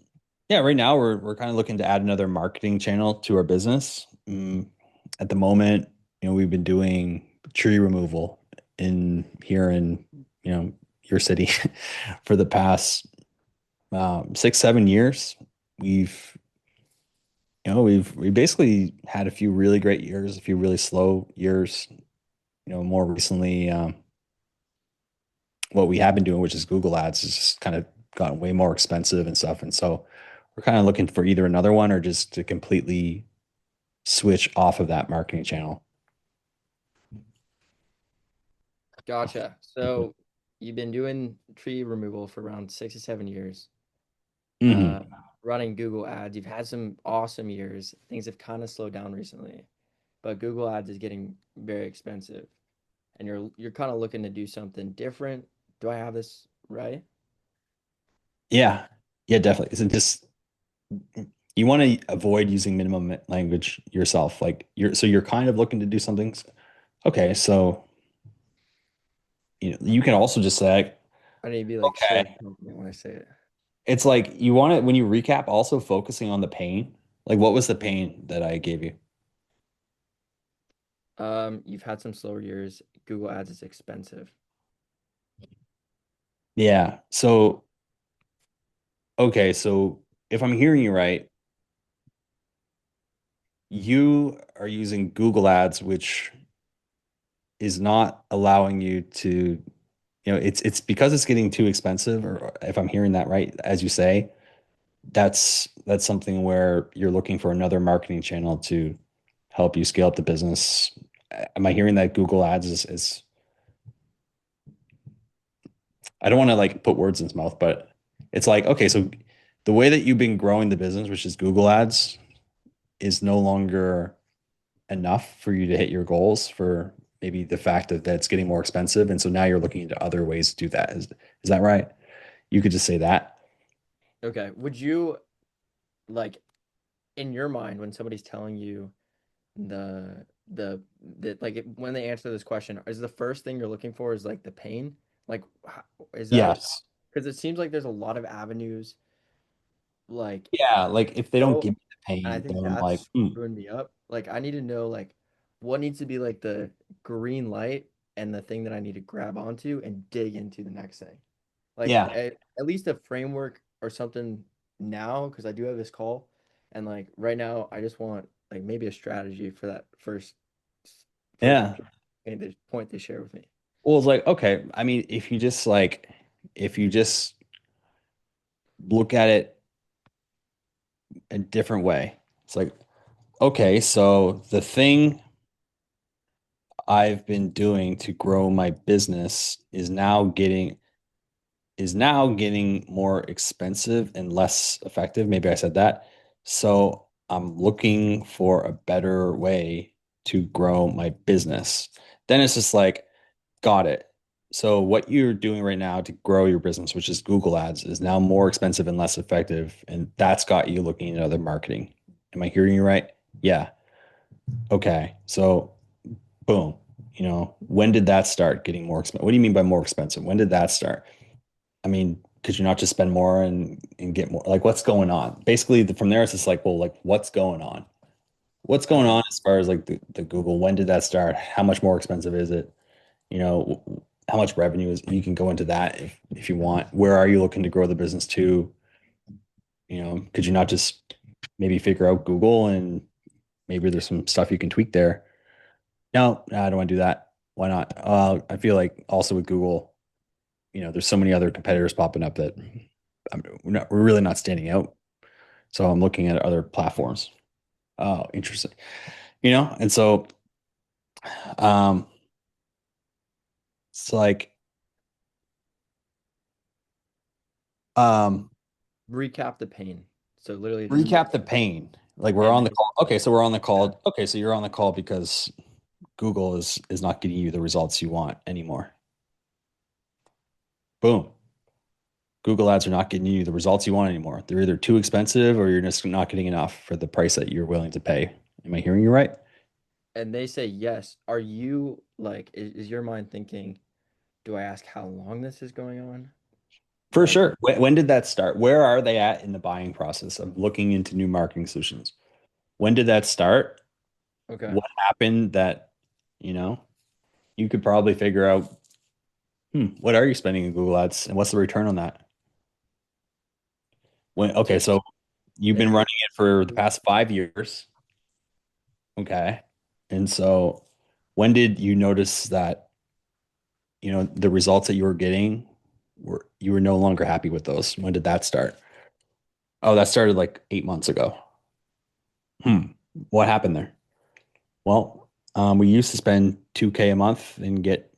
yeah, right now we're kind of looking to add another marketing channel to our business. At the moment, we've been doing tree removal in here in, your city for the past 6, 7 years. We've we basically had a few really great years, a few really slow years. More recently, what we have been doing, which is Google Ads, has just kind of gotten way more expensive and stuff. And so we're kind of looking for either another one or just to completely switch off of that marketing channel. Gotcha. So you've been doing tree removal for around 6 to 7 years. Uh, Hmm. running Google Ads. You've had some awesome years. Things have kind of slowed down recently, but Google Ads is getting very expensive, and you're kind of looking to do something different. Do I have this right? Yeah, yeah, definitely. Is it just you want to avoid using minimum language yourself? Like you're kind of looking to do something. Okay, so you can also just say, I need to be like so okay, confident when I say it. it's like you want it when you recap, also focusing on the pain. Like, what was the pain that I gave you? You've had some slower years. Google Ads is expensive. Yeah. So, okay. So, if I'm hearing you right, you are using Google Ads, which is not allowing you to, it's because it's getting too expensive, or if I'm hearing that right, as you say, that's something where you're looking for another marketing channel to help you scale up the business. Am I hearing that Google Ads is I don't want to like put words in his mouth, but it's like, okay, so the way that you've been growing the business, which is Google Ads, is no longer enough for you to hit your goals for maybe the fact that it's getting more expensive. And so now you're looking into other ways to do that. Is that right? You could just say that. Okay. Would you like in your mind when somebody's telling you the like when they answer this question, is the first thing you're looking for is like the pain? Like, is that Yes. because it seems like there's a lot of avenues like Yeah. Like if they don't oh, give me the and I pain, think then I'm like, that's screwing me up. Like, I need to know like what needs to be like the green light and the thing that I need to grab onto and dig into the next thing. Like yeah. at least a framework or something now because I do have this call And like right now, I just want like maybe a strategy for that first Yeah. point they share with me. Well, it's like, okay, I mean, if you just look at it a different way, it's like, okay, so the thing I've been doing to grow my business is now getting more expensive and less effective. Maybe I said that. So I'm looking for a better way to grow my business. Then it's just like, got it. So what you're doing right now to grow your business, which is Google Ads, is now more expensive and less effective. And that's got you looking at other marketing. Am I hearing you right? Yeah. Okay. So boom. When did that start getting more expensive? What do you mean by more expensive? When did that start? I mean, could you not just spend more and get more? Like, what's going on? Basically, from there, it's just like, well, like, what's going on? What's going Okay. on as far as like the Google? When did that start? How much more expensive is it? How much revenue is you can go into that if you want. Where are you looking to grow the business to? Could you not just maybe figure out Google and maybe there's some stuff you can tweak there? No, I don't want to do that. Why not? I feel like also with Google, there's so many other competitors popping up that we're really not standing out. So I'm looking at other platforms. Oh, interesting. And so um, it's like um, Recap the pain. So literally just recap the pain. Like we're and on then the just call. Okay, so we're on the yeah. call. Okay, so you're on the call because Google is not getting you the results you want anymore. Boom. Google ads are not getting you the results you want anymore. They're either too expensive or you're just not getting enough for the price that you're willing to pay. Am I hearing you right? And they say yes. Are you like is your mind thinking, do I ask how long this is going on? For Like, sure. When did that start? Where are they at in the buying process of looking into new marketing solutions? When did that start? okay. What happened that, you know, you could probably figure out, what are you spending in Google Ads and what's the return on that? Okay, So so you've been maybe running it for the past 5 years. Okay. And so when did you notice that, the results that you were getting you were no longer happy with those? When did that start? Oh, that started like 8 months ago. Hmm. What happened there? Well, we used to spend 2K a month and get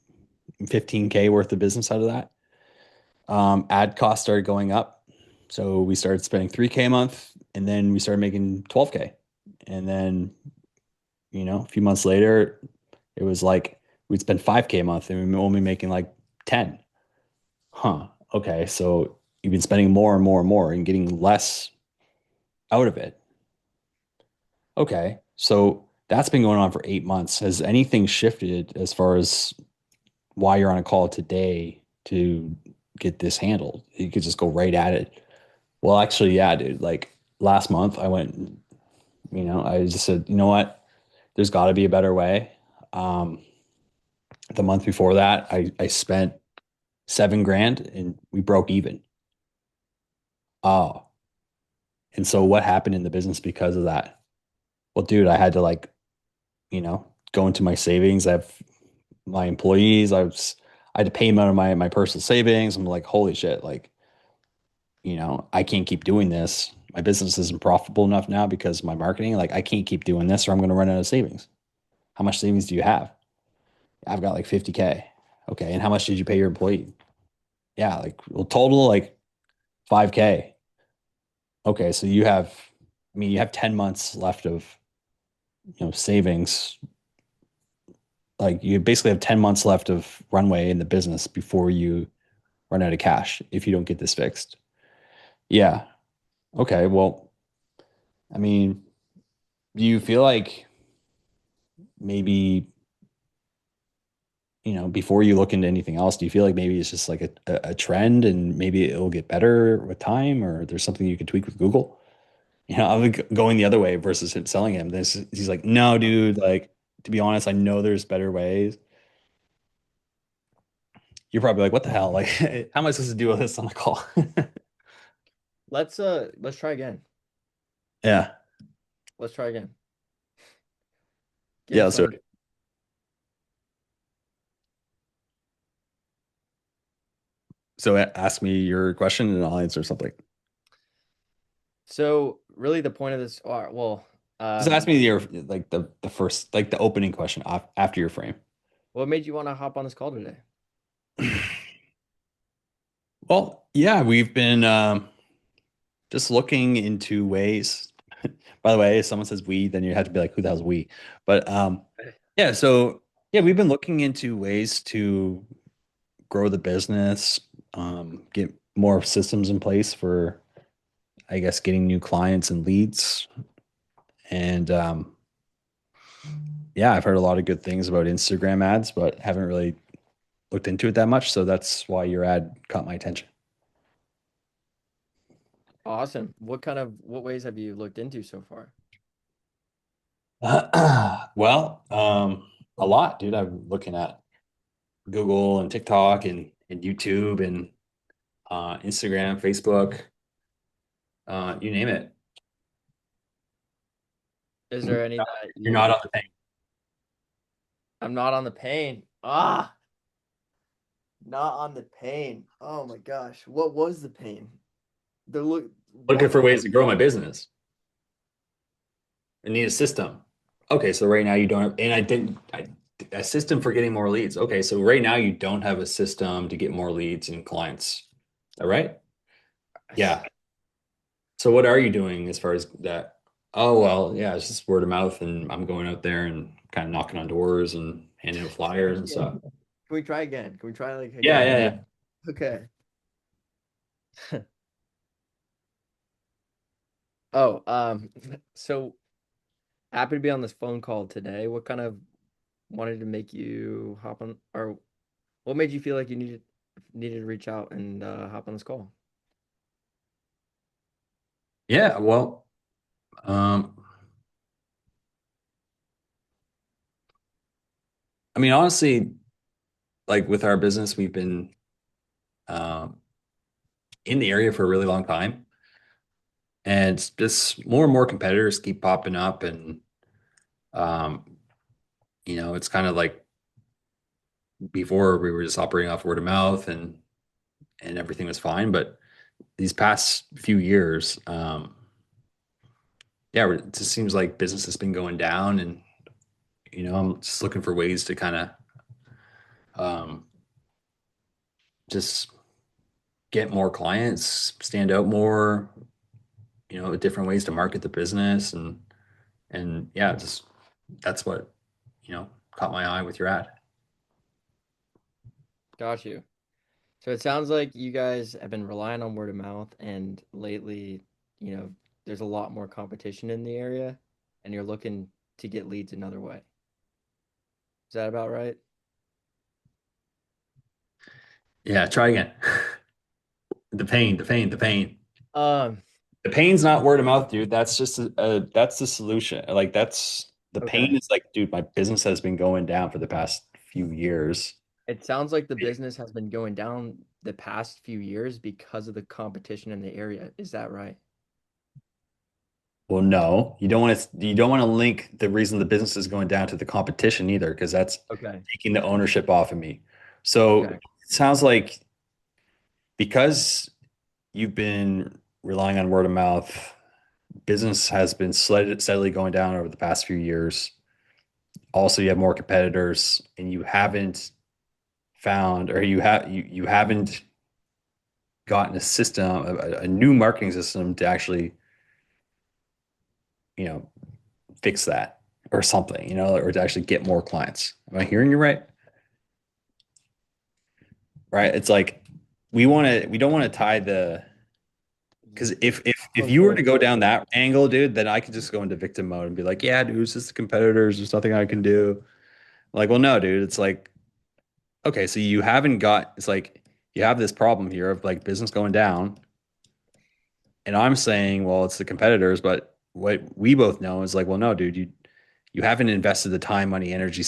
15K worth of business out of that. Ad costs started going up. So we started spending 3K a month and then we started making 12K. And then, a few months later, it was like we'd spend 5K a month and we were only making like 10. Huh. Okay. So you've been spending more and more and more and getting less out of it. Okay. So that's been going on for 8 months. Has anything shifted as far as why you're on a call today to get this handled? You could just go right at it. Well, actually, yeah, dude. Like last month, I went, I just said, you know what? There's got to be a better way. Um, the month before that, I spent 7 grand and we broke even. Oh, and so what happened in the business because of that? Well, dude, I had to like, go into my savings. I have my employees. I had to pay them out of my personal savings. I'm like, holy shit, like, I can't keep doing this. My business isn't profitable enough now because of my marketing. Like, I can't keep doing this or I'm going to run out of savings. How much savings do you have? I've got like 50K. Okay. And how much did you pay your employee? Yeah. Like, well, total like 5K. Okay. So you have 10 months left of, savings. Like, you basically have 10 months left of runway in the business before you run out of cash if you don't get this fixed. Yeah. Okay. Well, I mean, do you feel like maybe before you look into anything else, do you feel like maybe it's just like a trend and maybe it'll get better with time, or there's something you could tweak with Google? I'm like going the other way versus him selling him. He's like, no, dude, like, to be honest, I know there's better ways. You're probably like, what the hell? Like, how am I supposed to deal with this on the call? Let's try again. Yeah. Let's try again. Get Yeah, so some. ask me your question and I'll answer something. So really, the point of this, well, Just um, ask me your like the first like the opening question after your frame. what made you want to hop on this call today? Well, yeah, we've been just looking into ways. By the way, if someone says we, then you have to be like, who the hell's we? But yeah, so yeah, we've been looking into ways to grow the business, get more systems in place for, I guess, getting new clients and leads. And yeah, I've heard a lot of good things about Instagram ads, but haven't really looked into it that much. So that's why your ad caught my attention. Awesome. What ways have you looked into so far? Well, a lot, dude. I'm looking at Google and TikTok and YouTube and Instagram, Facebook, you name it. Is You're there any that not you? on the thing. I'm not on the pain. Ah, not on the pain. Oh my gosh. What was the pain? The look. Looking What? for ways to grow my business. I need a system. Okay, so right now you don't have, and I didn't, a system for getting more leads. Okay, so right now you don't have a system to get more leads and clients. All right? Yeah. So what are you doing as far as that? Oh, well, yeah, it's just word of mouth, and I'm going out there and kind of knocking on doors and handing out flyers and Yeah. stuff. Can we try again? Can we try like Yeah, again? yeah, yeah. Okay. Oh, so happy to be on this phone call today. What kind of wanted to make you hop on, or what made you feel like you needed to reach out and hop on this call? Yeah, well, um, I mean, honestly, like with our business, we've been um, in the area for a really long time, and just more and more competitors keep popping up, and um, it's kind of like before we were just operating off word of mouth and everything was fine, but these past few years, yeah, it just seems like business has been going down, and I'm just looking for ways to kind of um, just get more clients, stand out more, different ways to market the business, and yeah, just that's what caught my eye with your ad. Got you. So it sounds like you guys have been relying on word of mouth, and lately, there's a lot more competition in the area, and you're looking to get leads another way. Is that about right? Yeah, try again. The pain, the pain, the pain. Um, The pain's not word of mouth, dude. That's just that's the solution. Like that's the pain okay. is like, dude, my business has been going down for the past few years. It sounds like the business has been going down the past few years because of the competition in the area. Is that right? Well, no, you don't want to link the reason the business is going down to the competition either, because that's Okay. taking the ownership off of me. So Okay. it sounds like because you've been relying on word of mouth, business has been steadily going down over the past few years. Also, you have more competitors, and you haven't found, or you haven't gotten a system, a new marketing system to actually, you know, fix that or something, or to actually get more clients. Am I hearing you right? Right? It's like we don't want to tie the because if Phone you were call. to go down that angle, dude, then I could just go into victim mode and be like, yeah, dude, it's just the competitors. There's nothing I can do. Like, well, no, dude. It's like, okay, so you haven't got. It's like you have this problem here of like business going down, and I'm saying, well, it's the competitors, but what we both know is like, well, no, dude, you haven't invested the time, money, energy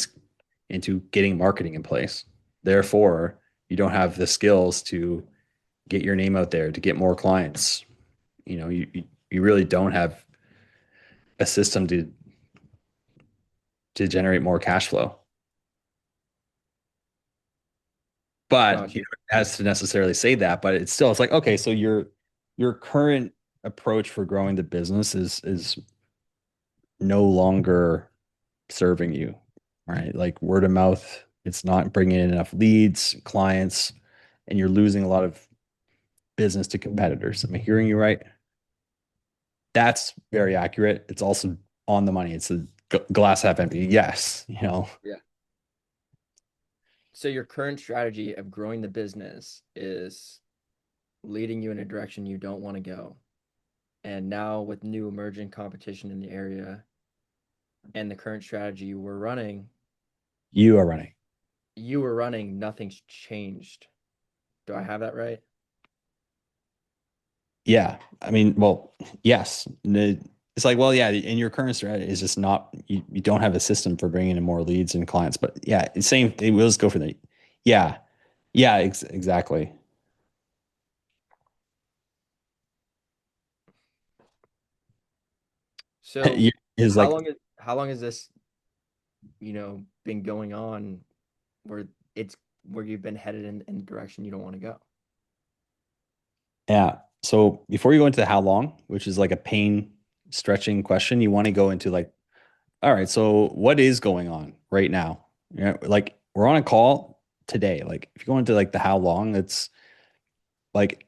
into getting marketing in place. Therefore, you don't have the skills to get your name out there, to get more clients. You really don't have a system to generate more cash flow. But Gotcha. it has to necessarily say that, but it's like, okay, so your current approach for growing the business is no longer serving you, right? Like word of mouth, it's not bringing in enough leads, clients, and you're losing a lot of business to competitors. Am I hearing you right? That's very accurate. It's also on the money. It's a glass half empty. Yes, Yeah. So your current strategy of growing the business is leading you in a direction you don't want to go. And now with new emerging competition in the area and the current strategy you are running. you were running, nothing's changed. Do I have that right? Yeah. I mean, well, yes. It's like, well, yeah, in your current strategy is just not, you don't have a system for bringing in more leads and clients. But yeah, it's same. We'll just go for the, yeah. Yeah, exactly. So Is like, how long has this, been going on where it's where you've been headed in the direction you don't want to go? yeah. So before you go into how long, which is like a pain stretching question, you want to go into like, all right, so what is going on right now? Like we're on a call today. Like if you go into like the how long, like,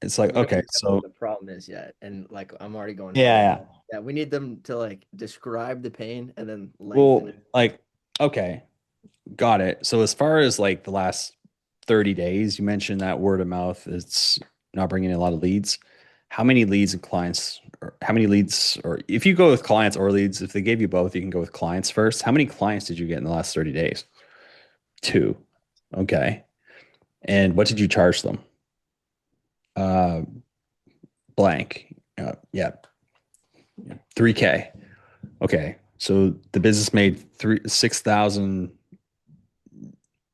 it's like, We don't okay, even know so what the problem is yet. And like I'm already going how yeah, long. yeah. Yeah, we need them to like describe the pain and then lengthen Well, it. like, okay, got it. So as far as like the last 30 days, you mentioned that word of mouth, it's not bringing in a lot of leads. How many leads and clients, or how many leads, or if you go with clients or leads, if they gave you both, you can go with clients first. How many clients did you get in the last 30 days? Two. Okay. And what did you charge them? Uh, blank. Yeah, 3K. Okay. So the business made three six thousand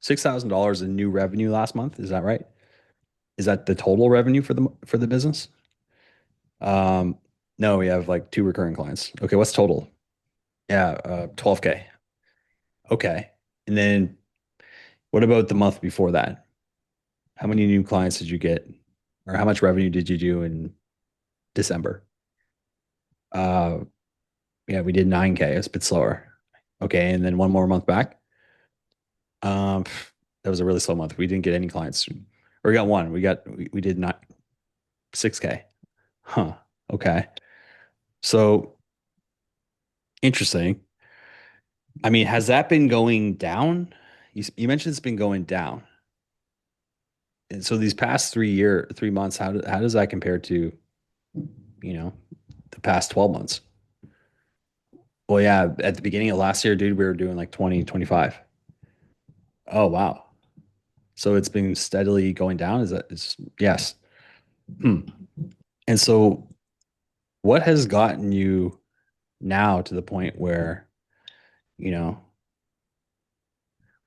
$6,000 in new revenue last month. Is that right? Is that the total revenue for the business? Um, no, we have like two recurring clients. Okay, what's total? Yeah, 12K. Okay. And then what about the month before that? How many new clients did you get? Or how much revenue did you do in December? Uh, yeah, we did 9K. It's a bit slower. Okay, and then one more month back. Um, that was a really slow month. We didn't get any clients. Or we got one. We did not 6K. Huh. Okay. So interesting. I mean, has that been going down? You mentioned it's been going down. And so these past 3 months, how does that compare to, you know, the past 12 months? Well, yeah, at the beginning of last year, dude, we were doing like 20, 25. Oh, wow. So it's been steadily going down. Is yes. Hmm. And so what has gotten you now to the point where, you know,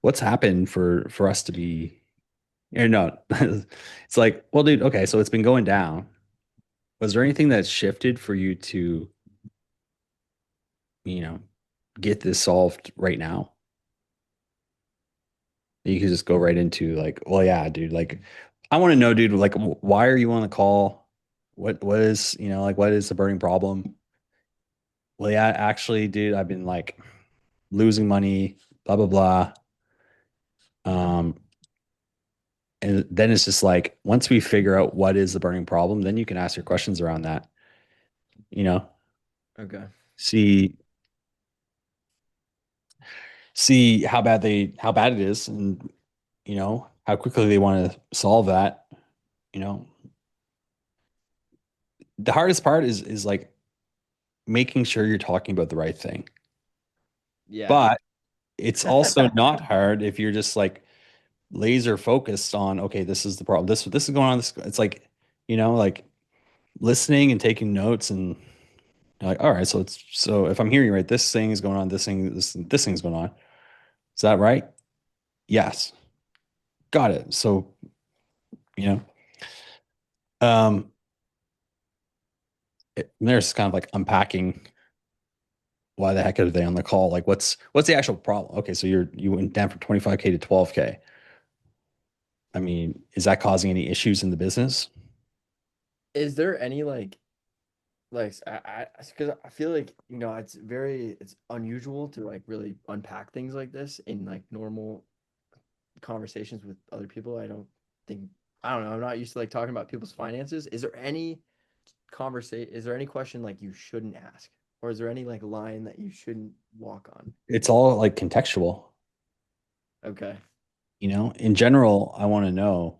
what's happened for us to be, no, it's like, well, dude, okay, so it's been going down. Was there anything that shifted for you to, you know, get this solved right now? You could just go right into like, well, yeah, dude, like, I want to know, dude, like, why are you on the call? What is, like, what is the burning problem? Well, yeah, actually, dude, I've been like losing money, blah, blah, blah. Um, and then it's just like, once we figure out what is the burning problem, then you can ask your questions around that, you know, Okay. see, see how bad it is, and how quickly they want to solve that. you know the hardest part is like making sure you're talking about the right thing, Yeah. but it's also not hard if you're just like laser focused on, okay, this is the problem, this is going on, this, it's like, like listening and taking notes, and you're like, all right, so if I'm hearing you right, this thing is going on, this thing's going on, is that right? Yes. Got it. So you know um there's kind of like unpacking. Why the heck are they on the call? Like, what's the actual problem? Okay, so you went down from 25K to 12K. I mean, is that causing any issues in the business? Is there any like because I feel like it's unusual to like really unpack things like this in like normal conversations with other people. Think I don't know. I'm not used to like talking about people's finances. Is there any question like you shouldn't ask? Or is there any like line that you shouldn't walk on? It's all like contextual. Okay. In general, I want to know,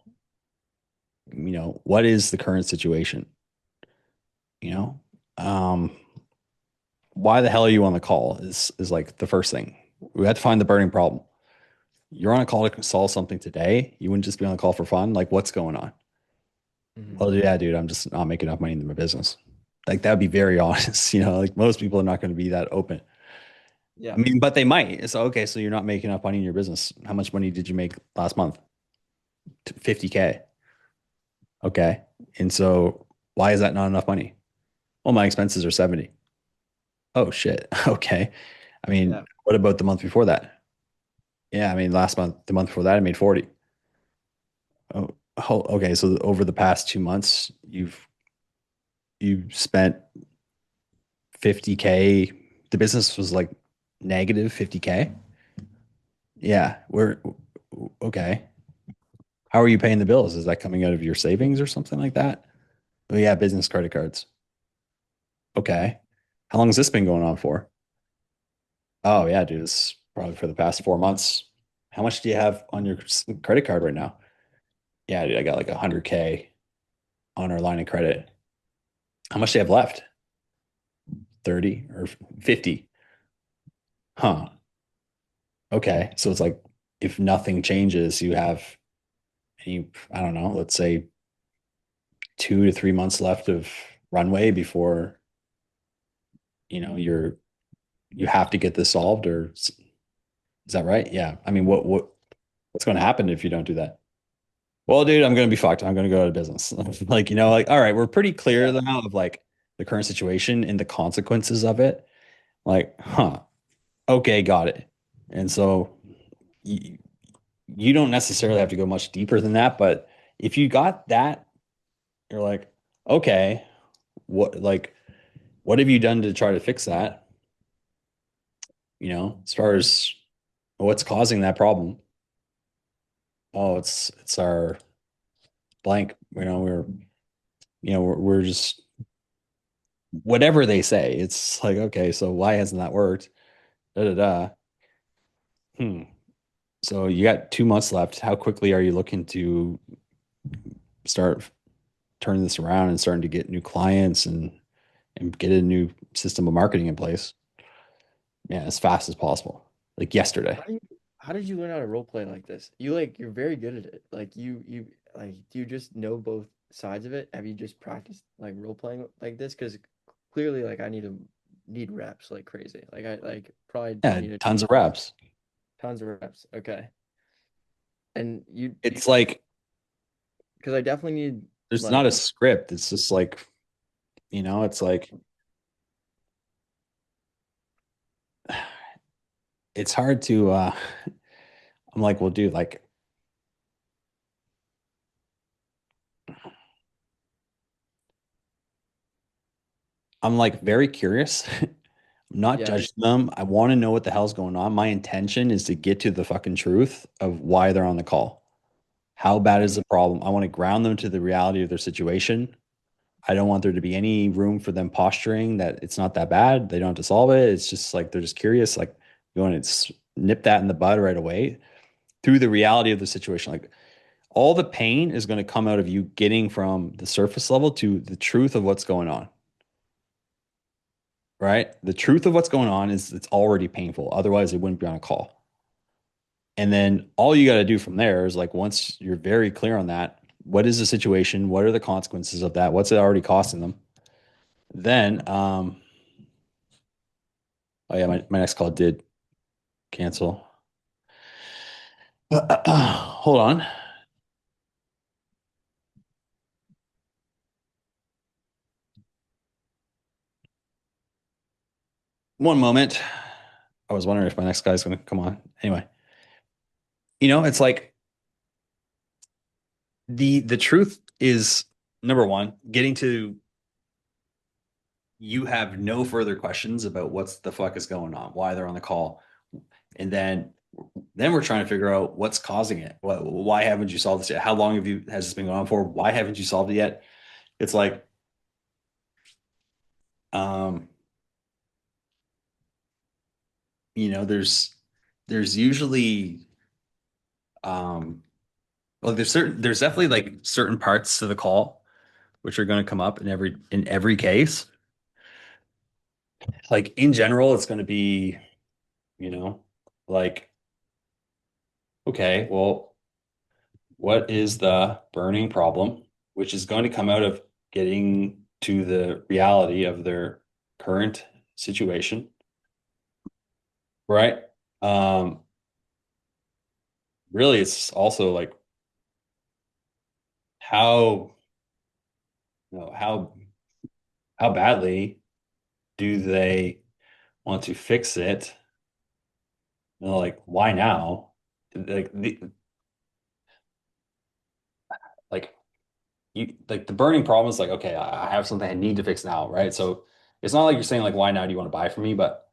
what is the current situation? You know, um, why the hell are you on the call is like the first thing. We have to find the burning problem. You're on a call to solve something today. You wouldn't just be on the call for fun. Like, what's going on? Hmm. Well, yeah, dude, I'm just not making enough money in my business. Like, that would be very honest. Like most people are not going to be that open. I Yeah. mean, but they might. So, okay, so you're not making enough money in your business. How much money did you make last month? 50K. Okay. And so why is that not enough money? Well, my expenses are 70. Oh shit. Okay. I mean, Yeah. what about the month before that? Yeah, I mean, last month, the month before that, I made 40. Oh, okay. So over the past 2 months, you've spent 50K. The business was like negative 50K. Yeah, we're okay. How are you paying the bills? Is that coming out of your savings or something like that? Oh yeah, business credit cards. Okay. How long has this been going on for? Oh yeah, dude, it's probably for the past 4 months. How much do you have on your credit card right now? Yeah, dude, I got like 100K on our line of credit. How much do you have left? 30 or 50? Huh. Okay. So it's like if nothing changes, you have I don't know, let's say 2 to 3 months left of runway before, you have to get this solved, or is that right? Yeah. I mean, what's going to happen if you don't do that? Well, dude, I'm going to be fucked. I'm going to go out of business. Like, like, all right, we're pretty clear Yeah. now of like the current situation and the consequences of it. Like, huh, okay, got it. And so you, you don't necessarily have to go much deeper than that, but if you got that, you're like, okay, like what have you done to try to fix that? As far as what's causing that problem. Oh, it's our blank. We're just whatever they say. It's like, okay, so why hasn't that worked? Da da da. Hmm. So you got 2 months left. How quickly are you looking to start turning this around and starting to get new clients and get a new system of marketing in place? Yeah, as fast as possible. Like yesterday. How do you how did you learn how to role play like this? You're very good at it. Like you like do you just know both sides of it? Have you just practiced like role playing like this? Because clearly like I need reps like crazy. Like I like probably Yeah, need to do tons of reps. tons of reps. Okay. And you It's like because I definitely need there's not like a script. It's just like, it's like it's hard to I'm like, well, dude, like I'm like very curious. I'm not yeah. judging them. I want to know what the hell's going on. My intention is to get to the fucking truth of why they're on the call. How bad is Mhm. the problem? I want to ground them to the reality of their situation. I don't want there to be any room for them posturing that it's not that bad. They don't have to solve it. It's just like they're just curious. Like you want to nip that in the bud right away through the reality of the situation. Like all the pain is going to come out of you getting from the surface level to the truth of what's going on. Right? The truth of what's going on is it's already painful. Otherwise, it wouldn't be on a call. And then all you got to do from there is like once you're very clear on that, what is the situation? What are the consequences of that? What's it already costing them? Then, oh yeah, my next call did cancel. Hold on. one moment. I was wondering if my next guy's going to come on. Anyway, it's like the truth is number one, getting to you have no further questions about what's the fuck is going on, why they're on the call. And then we're trying to figure out what's causing it. Why haven't you solved this yet? How long has this been going on for? Why haven't you solved it yet? It's like, um, there's usually well, there's definitely like certain parts to the call which are going to come up in every case. Like in general, it's going to be, you know, like, okay, well, what is the burning problem, which is going to come out of getting to the reality of their current situation, right? Um, Really, it's also like how, how badly do they want to fix it? Like, why now? Like like like the burning problem is like, okay, I have something I need to fix now, right? So it's not like you're saying like, why now do you want to buy from me? But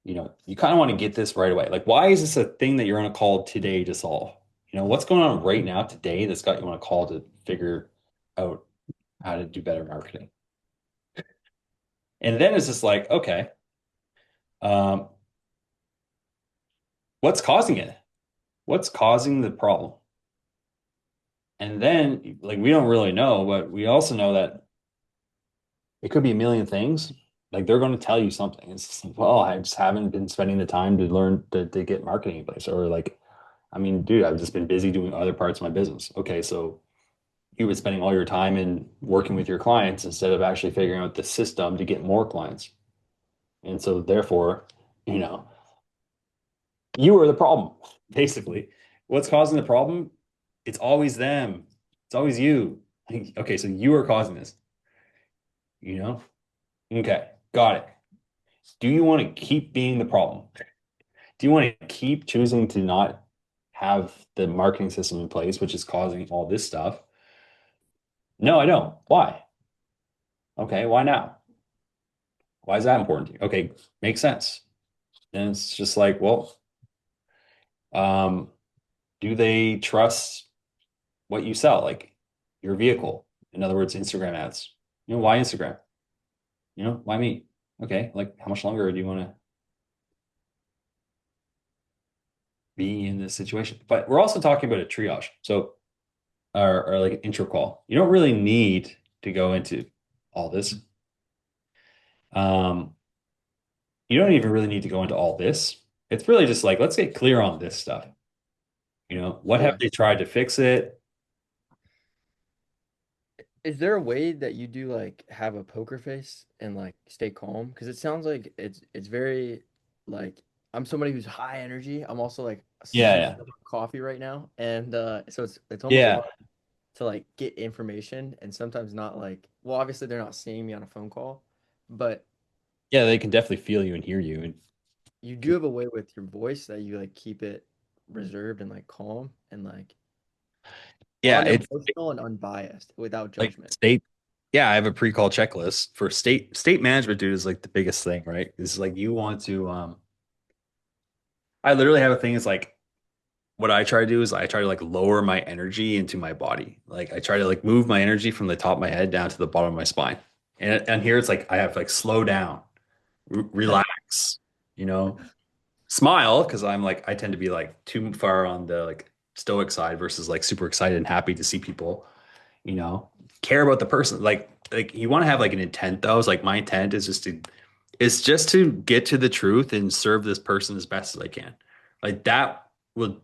you kind of want to get this right away. Like, why is this a thing that you're on a call today to solve? What's going on right now today that's got you on a call to figure out how to do better marketing? And then it's just like, okay, um, what's causing it? What's causing the problem? And then like we don't really know, but we also know that it could be a million things. Like they're going to tell you something. It's like, well, I just haven't been spending the time to learn to get marketing in place. Or like, I mean, dude, I've just been busy doing other parts of my business. Okay, so you've been spending all your time in working with your clients instead of actually figuring out the system to get more clients. And so therefore, you know, you are the problem, basically. What's causing the problem? It's always them. It's always you. Okay, so you are causing this, you know? Okay, got it. Do you want to keep being the problem? Do you want to keep choosing to not have the marketing system in place, which is causing all this stuff? No, I don't. Why? Okay, why now? Why is that important to you? Okay, makes sense. And it's just like, well, um, do they trust what you sell, like your vehicle? In other words, Instagram ads. Why Instagram? Why me? Okay, like how much longer do you want to be in this situation? But we're also talking about a triage. So or like an intro call. You don't really need to go into all this. Um, you don't even really need to go into all this. It's really just like, let's get clear on this stuff. What have Yeah. they tried to fix it? Is there a way that you do like have a poker face and like stay calm? Because it sounds like it's very like I'm somebody who's high energy. I'm also like Yeah, super yeah. full of coffee right now, and so it's almost Yeah. hard to like get information and sometimes not like well obviously they're not seeing me on a phone call, but Yeah, they can definitely feel you and hear you. And you do have a way with your voice that you like keep it reserved and like calm and like yeah, it's unemotional and unbiased without like judgment. state. Yeah, I have a pre-call checklist for state management, dude, is like the biggest thing, right? This is like you want to I literally have a thing. It's like what I try to do is I try to like lower my energy into my body. Like I try to like move my energy from the top of my head down to the bottom of my spine. And here it's like I have like slow down, relax, you know, smile because I'm like I tend to be like too far on the like stoic side versus like super excited and happy to see people, you know, care about the person. Like you want to have like an intent though. It's like my intent is just to get to the truth and serve this person as best as I can. Like that will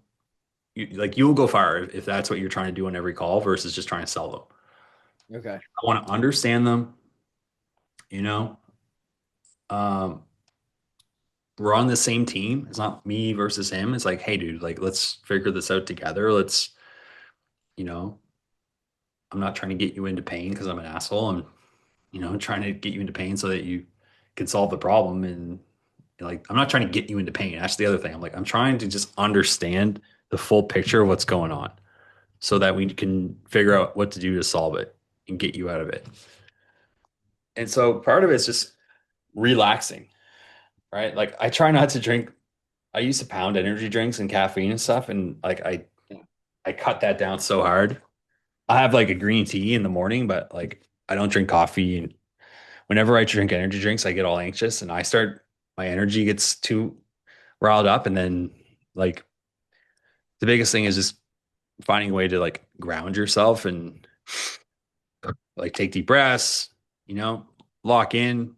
you'll go far if that's what you're trying to do on every call versus just trying to sell them. Okay. I want to understand them, you know. Um, we're on the same team. It's not me versus him. It's like, hey, dude, like let's figure this out together. You know, I'm not trying to get you into pain because I'm an asshole. I'm trying to get you into pain so that you can solve the problem. And Like, I'm not trying to get you into pain. That's the other thing. I'm like, I'm trying to just understand the full picture of what's going on so that we can figure out what to do to solve it and get you out of it. And so part of it's just relaxing, right? Like I try not to drink. I used to pound energy drinks and caffeine and stuff, and like I cut that down so hard. I have like a green tea in the morning, but like I don't drink coffee. And whenever I drink energy drinks, I get all anxious and my energy gets too riled up. And then like the biggest thing is just finding a way to like ground yourself and like take deep breaths, you know, lock in,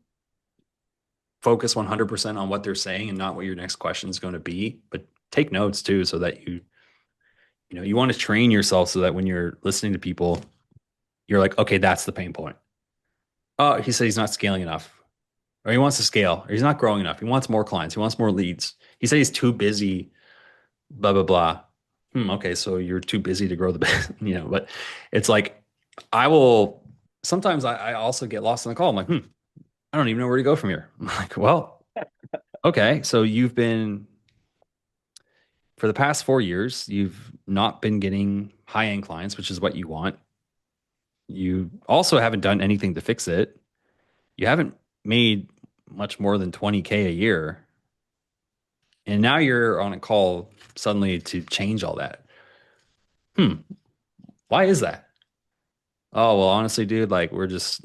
focus 100% on what they're saying and not what your next question is going to be, but take notes too, so that you want to train yourself so that when you're listening to people, you're like, okay, that's the pain point. Oh, he said he's not scaling enough, or he wants to scale, or he's not growing enough. He wants more clients. He wants more leads. He said he's too busy, blah, blah, blah. Okay, so you're too busy to grow the business, but it's like, I will, sometimes I also get lost in the call. I'm like, I don't even know where to go from here. I'm like, well, okay, so for the past 4 years, you've not been getting high end clients, which is what you want. You also haven't done anything to fix it. You haven't made much more than 20K a year. And now you're on a call suddenly to change all that. Hmm. Why is that? Oh, well, honestly, dude, like we're just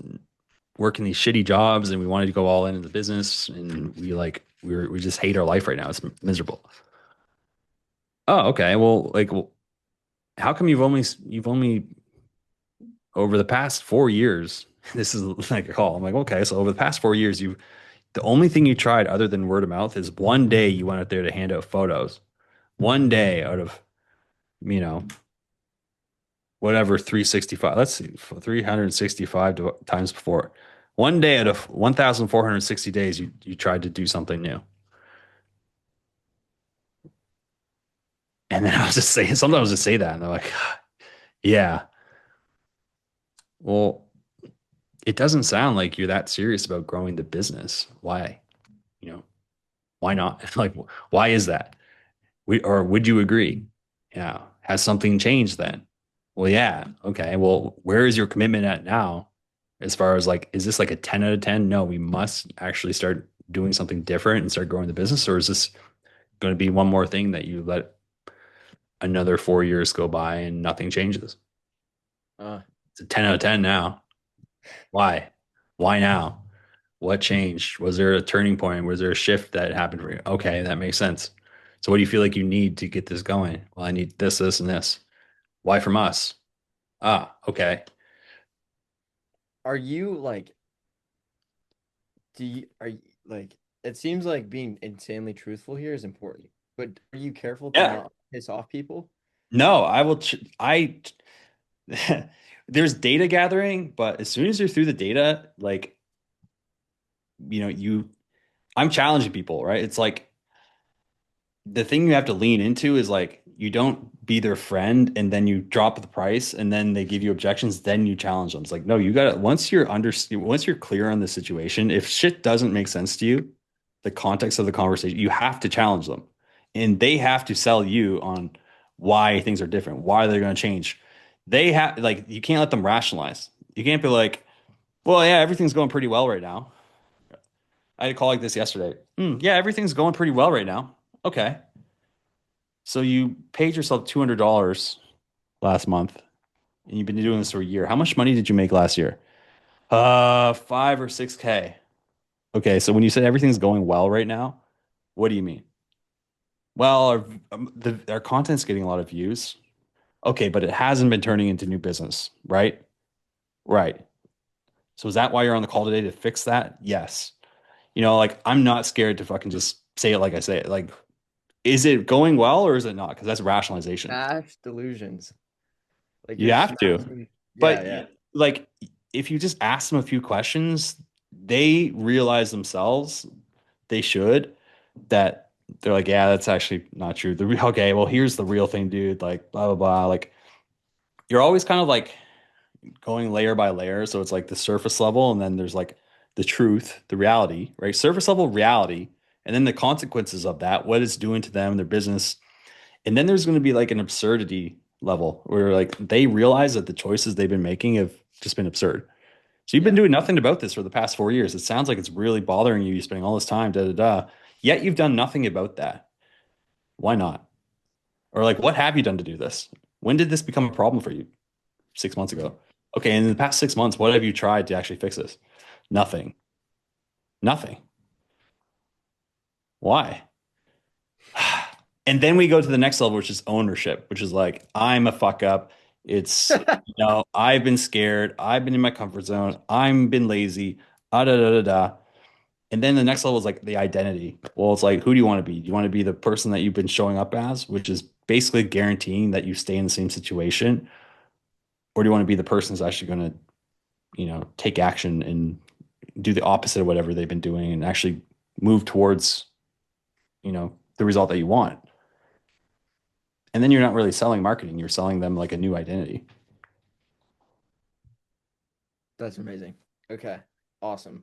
working these shitty jobs and we wanted to go all into the business and we just hate our life right now. It's miserable. Oh, okay. Well, how come you've only over the past 4 years, this is like a call. I'm like, okay, so over the past 4 years, the only thing you tried other than word of mouth is one day you went out there to hand out photos. One day out of, you know, whatever 365, let's see, 365 times before. One day out of 1,460 days, you tried to do something new. And then I was just saying, sometimes I'll just say that, and they're like, yeah, well, it doesn't sound like you're that serious about growing the business. Why? You know, why not? Like, why is that? Or would you agree? Yeah. Has something changed then? Well, yeah. Okay. Well, where is your commitment at now? As far as like, is this like a 10 out of 10? No, we must actually start doing something different and start growing the business. Or is this going to be one more thing that you let another 4 years go by and nothing changes? Uh, It's a 10 out of 10 now. Why? Why now? What changed? Was there a turning point? Was there a shift that happened for you? Okay, that makes sense. So what do you feel like you need to get this going? Well, I need this, this, and this. Why from us? Ah, okay. are you like, are you like, it seems like being insanely truthful here is important, but are you careful to Yeah. not piss off people? No, I will. There's data gathering, but as soon as you're through the data, like, I'm challenging people, right? It's like the thing you have to lean into is like you don't be their friend and then you drop the price and then they give you objections, then you challenge them. It's like, no, you gotta once you're clear on the situation, if shit doesn't make sense to you, the context of the conversation, you have to challenge them. And they have to sell you on why things are different, why they're gonna change. They have like you can't let them rationalize. You can't be like, well, yeah, everything's going pretty well right now. I had a call like this yesterday. Yeah, everything's going pretty well right now. Okay. So you paid yourself $200 last month and you've been doing this for a year. How much money did you make last year? 5 or 6K. Okay, so when you said everything's going well right now, what do you mean? Well, our content's getting a lot of views. Okay, but it hasn't been turning into new business, right? Right. So is that why you're on the call today to fix that? Yes. Like I'm not scared to fucking just say it like I say it. Like, is it going well or is it not? Because that's rationalization. Smash delusions. Like You you're have to. smashing. Yeah, But yeah. like if you just ask them a few questions, they realize themselves they should that they're like, yeah, that's actually not true. Okay, well, here's the real thing, dude. Like blah blah blah. Like you're always kind of like going layer by layer. So it's like the surface level, and then there's like the truth, the reality, right? Surface level reality And then the consequences of that, what it's doing to them, their business. And then there's going to be like an absurdity level where like they realize that the choices they've been making have just been absurd. So you've been Yeah. doing nothing about this for the past 4 years. It sounds like it's really bothering you. You're spending all this time, da da da. Yet you've done nothing about that. Why not? Or like, what have you done to do this? When did this become a problem for you? 6 months Mhm. ago. Okay, in the past 6 months, what have you tried to actually fix this? Nothing. Nothing. Why? And then we go to the next level, which is ownership, which is like, I'm a fuck up. It's, I've been scared. I've been in my comfort zone. I'm been lazy. Da da da da. And then the next level is like the identity. Well, it's like, who do you want to be? Do you want to be the person that you've been showing up as, which is basically guaranteeing that you stay in the same situation? Or do you want to be the person who's actually going to, take action and do the opposite of whatever they've been doing and actually move towards, the result that you want? And then you're not really selling marketing, you're selling them like a new identity. That's amazing. Okay. Awesome.